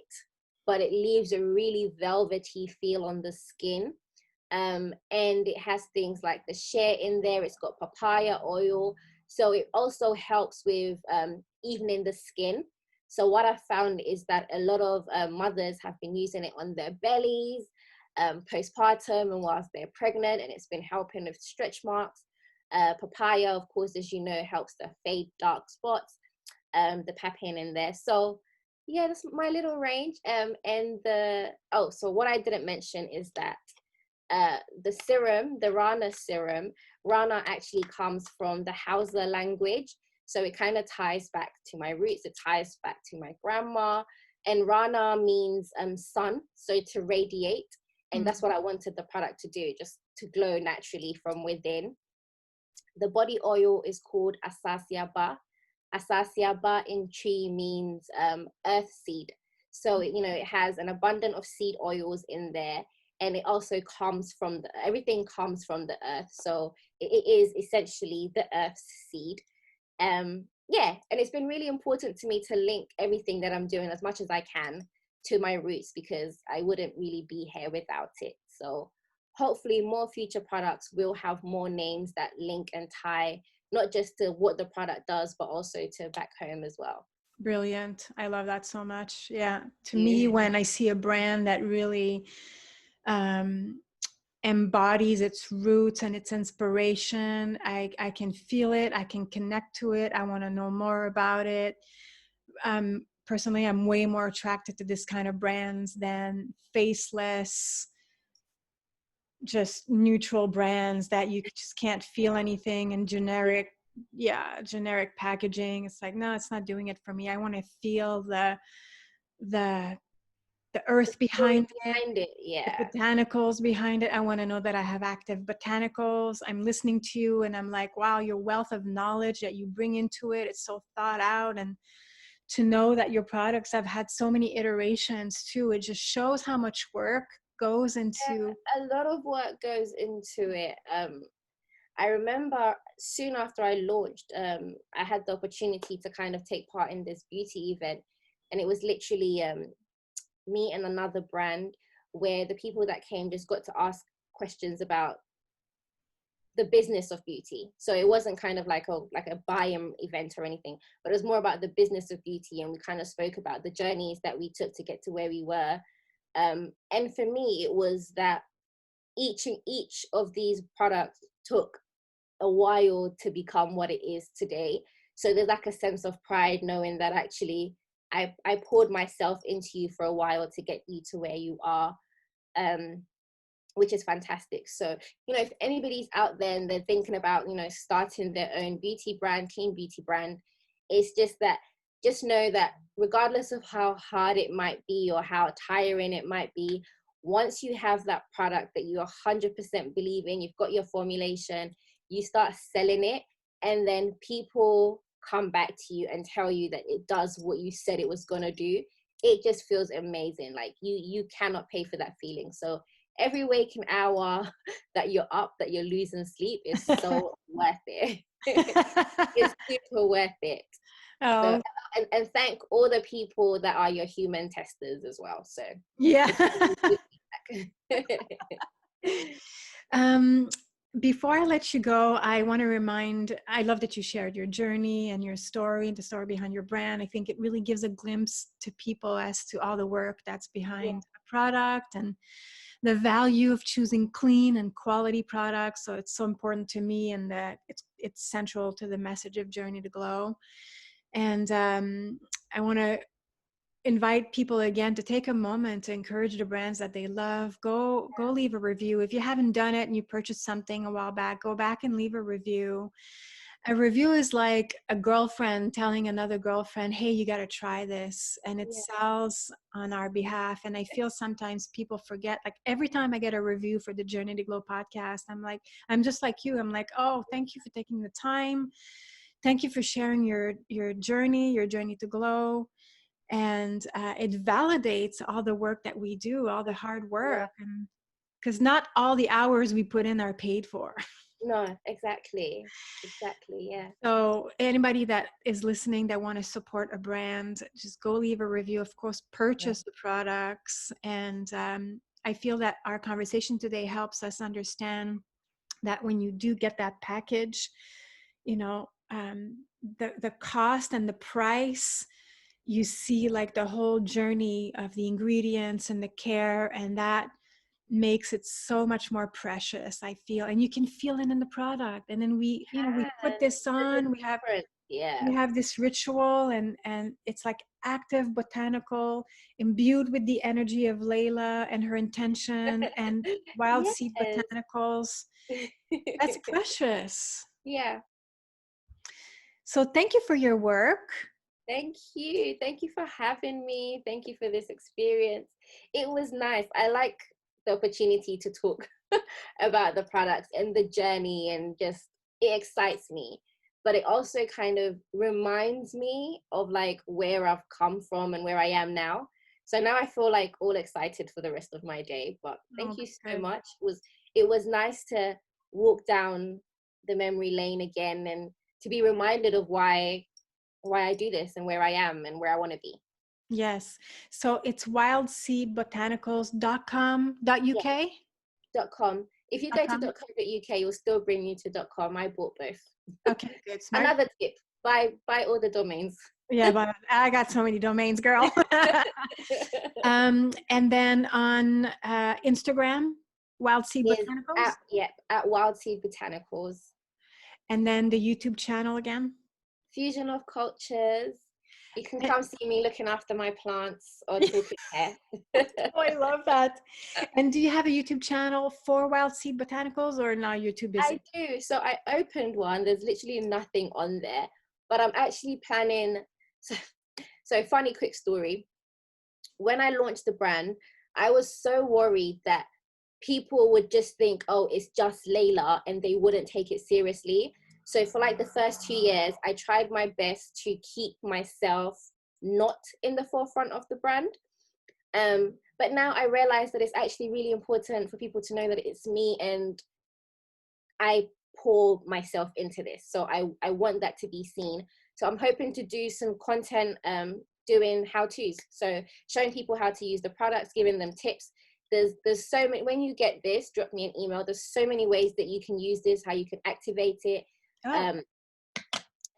but it leaves a really velvety feel on the skin. And it has things like the shea in there. It's got papaya oil. So it also helps with evening the skin. So what I found is that a lot of mothers have been using it on their bellies, postpartum and whilst they're pregnant, and it's been helping with stretch marks. Papaya, of course, as you know, helps to fade dark spots, the papain in there. So yeah, that's my little range. So what I didn't mention is that the serum, the Rana serum, Rana actually comes from the Hausa language. So it kind of ties back to my roots. It ties back to my grandma. And Rana means sun, so to radiate. And that's what I wanted the product to do, just to glow naturally from within. The body oil is called Asasiaba. Asasiaba in Tree means earth seed. So, it has an abundance of seed oils in there. And it also comes from everything comes from the earth. So it is essentially the earth's seed. And it's been really important to me to link everything that I'm doing as much as I can to my roots, because I wouldn't really be here without it. So hopefully more future products will have more names that link and tie, not just to what the product does, but also to back home as well. Brilliant. I love that so much. Yeah. To me, when I see a brand that really embodies its roots and its inspiration, I can feel it. I can connect to it. I want to know more about it. Personally, I'm way more attracted to this kind of brands than faceless, just neutral brands that you just can't feel anything, and generic packaging. It's like, no, it's not doing it for me. I want to feel the earth behind it, yeah, the botanicals behind it. I want to know that I have active botanicals. I'm listening to you and I'm like, wow, your wealth of knowledge that you bring into it, it's so thought out. And to know that your products have had so many iterations too, it just shows how much work goes into. a lot of work goes into it. I remember soon after I launched, I had the opportunity to kind of take part in this beauty event, and it was literally me and another brand, where the people that came just got to ask questions about the business of beauty. So it wasn't kind of like a buy-in event or anything, but it was more about the business of beauty, and we kind of spoke about the journeys that we took to get to where we were. And for me, it was that each of these products took a while to become what it is today. So there's like a sense of pride knowing that actually I poured myself into you for a while to get you to where you are, which is fantastic. So, if anybody's out there and they're thinking about, starting their own beauty brand, clean beauty brand, it's just know that regardless of how hard it might be or how tiring it might be, once you have that product that you 100% believe in, you've got your formulation, you start selling it, and then people come back to you and tell you that it does what you said it was going to do, it just feels amazing. Like you cannot pay for that feeling. So every waking hour that you're up, that you're losing sleep, is so worth it. It's super worth it. Oh. So, and thank all the people that are your human testers as well. So Yeah. Before I let you go, I want to I love that you shared your journey and your story and the story behind your brand. I think it really gives a glimpse to people as to all the work that's behind a product and the value of choosing clean and quality products. So it's so important to me, and that it's central to the message of Journey to Glow. And I want to invite people again to take a moment to encourage the brands that they love. Go leave a review. If you haven't done it and you purchased something a while back, go back and leave a review. A review is like a girlfriend telling another girlfriend, hey, you got to try this. And it Yeah. sells on our behalf. And I feel sometimes people forget, like every time I get a review for the Journey to Glow podcast, I'm just like you. I'm like, oh, thank you for taking the time. Thank you for sharing your journey to glow. And it validates all the work that we do, all the hard Yeah. work. And because not all the hours we put in are paid for. No, exactly. Exactly. Yeah. So anybody that is listening that want to support a brand, just go leave a review. Of course, Yeah. purchase the products. And I feel that our conversation today helps us understand that when you do get that package, you know, the cost and the price, you see like the whole journey of the ingredients and the care, and that makes it so much more precious, I feel. And you can feel it in the product. And then we, you know, we put And this there's a on, difference. we Yeah. have this ritual, and it's like active botanical, imbued with the energy of Laila and her intention, and Wild Seed Yes. Botanicals. That's precious. Yeah. So thank you for your work. Thank you. Thank you for having me. Thank you for this experience. It was nice. I like the opportunity to talk about the products and the journey, and just it excites me. But it also kind of reminds me of like where I've come from and where I am now. So now I feel like all excited for the rest of my day. But Oh, thank you that's so good. much. It was nice to walk down the memory lane again, and to be reminded of why I do this and where I am and where I want to be. Yes. So it's Yeah, wildseedbotanicals.com.uk. .com. If you go to .co.uk, you'll still bring you to .com. I bought both. Okay, good. Smart. Another tip: buy all the domains. Yeah, but I got so many domains, girl. And then on Instagram, Wild Seed Is Botanicals, at Wild Seed Botanicals. and then the YouTube channel again. Fusion of cultures. You can And- come see me looking after my plants or talking hair. oh, I love that. And do you have a YouTube channel for Wild Seed Botanicals, or now you're too busy? I do. So I opened one. There's literally nothing on there, but I'm actually planning. So funny quick story. When I launched the brand, I was so worried that people would just think, oh, it's just Laila, and they wouldn't take it seriously. So for like the first 2 years, I tried my best to keep myself not in the forefront of the brand. But now I realize that it's actually really important for people to know that it's me, and I pour myself into this. So I want that to be seen. So I'm hoping to do some content doing how-tos. So showing people how to use the products, giving them tips. There's so many, when you get this, drop me an email. There's so many ways that you can use this, how you can activate it, and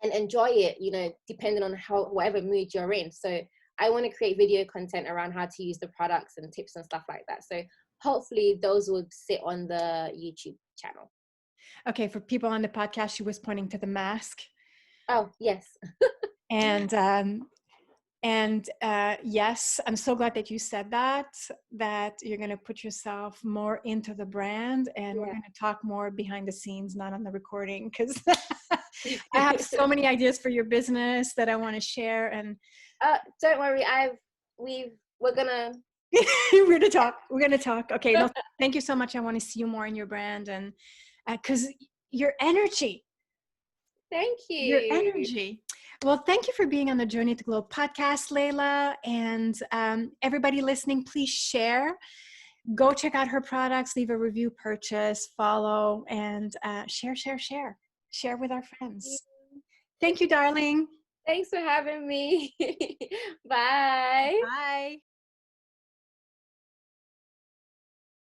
enjoy it, you know, depending on whatever mood you're in. So I want to create video content around how to use the products and tips and stuff like that. So hopefully those will sit on the YouTube channel. Okay, for people on the podcast, she was pointing to the mask. Oh, yes. And yes, I'm so glad that you said that you're going to put yourself more into the brand, and we're Yeah. going to talk more behind the scenes, not on the recording, because I have so many ideas for your business that I want to share. And Don't worry, we're gonna we're going to talk. Okay, no, thank you so much. I want to see you more in your brand, and because your energy. Thank Your you. energy. Well, thank you for being on the Journey to Glow podcast, Laila. And everybody listening, please share. Go check out her products, leave a review, purchase, follow, and share. Share with our friends. Thank you, darling. Thanks for having me. Bye. Bye.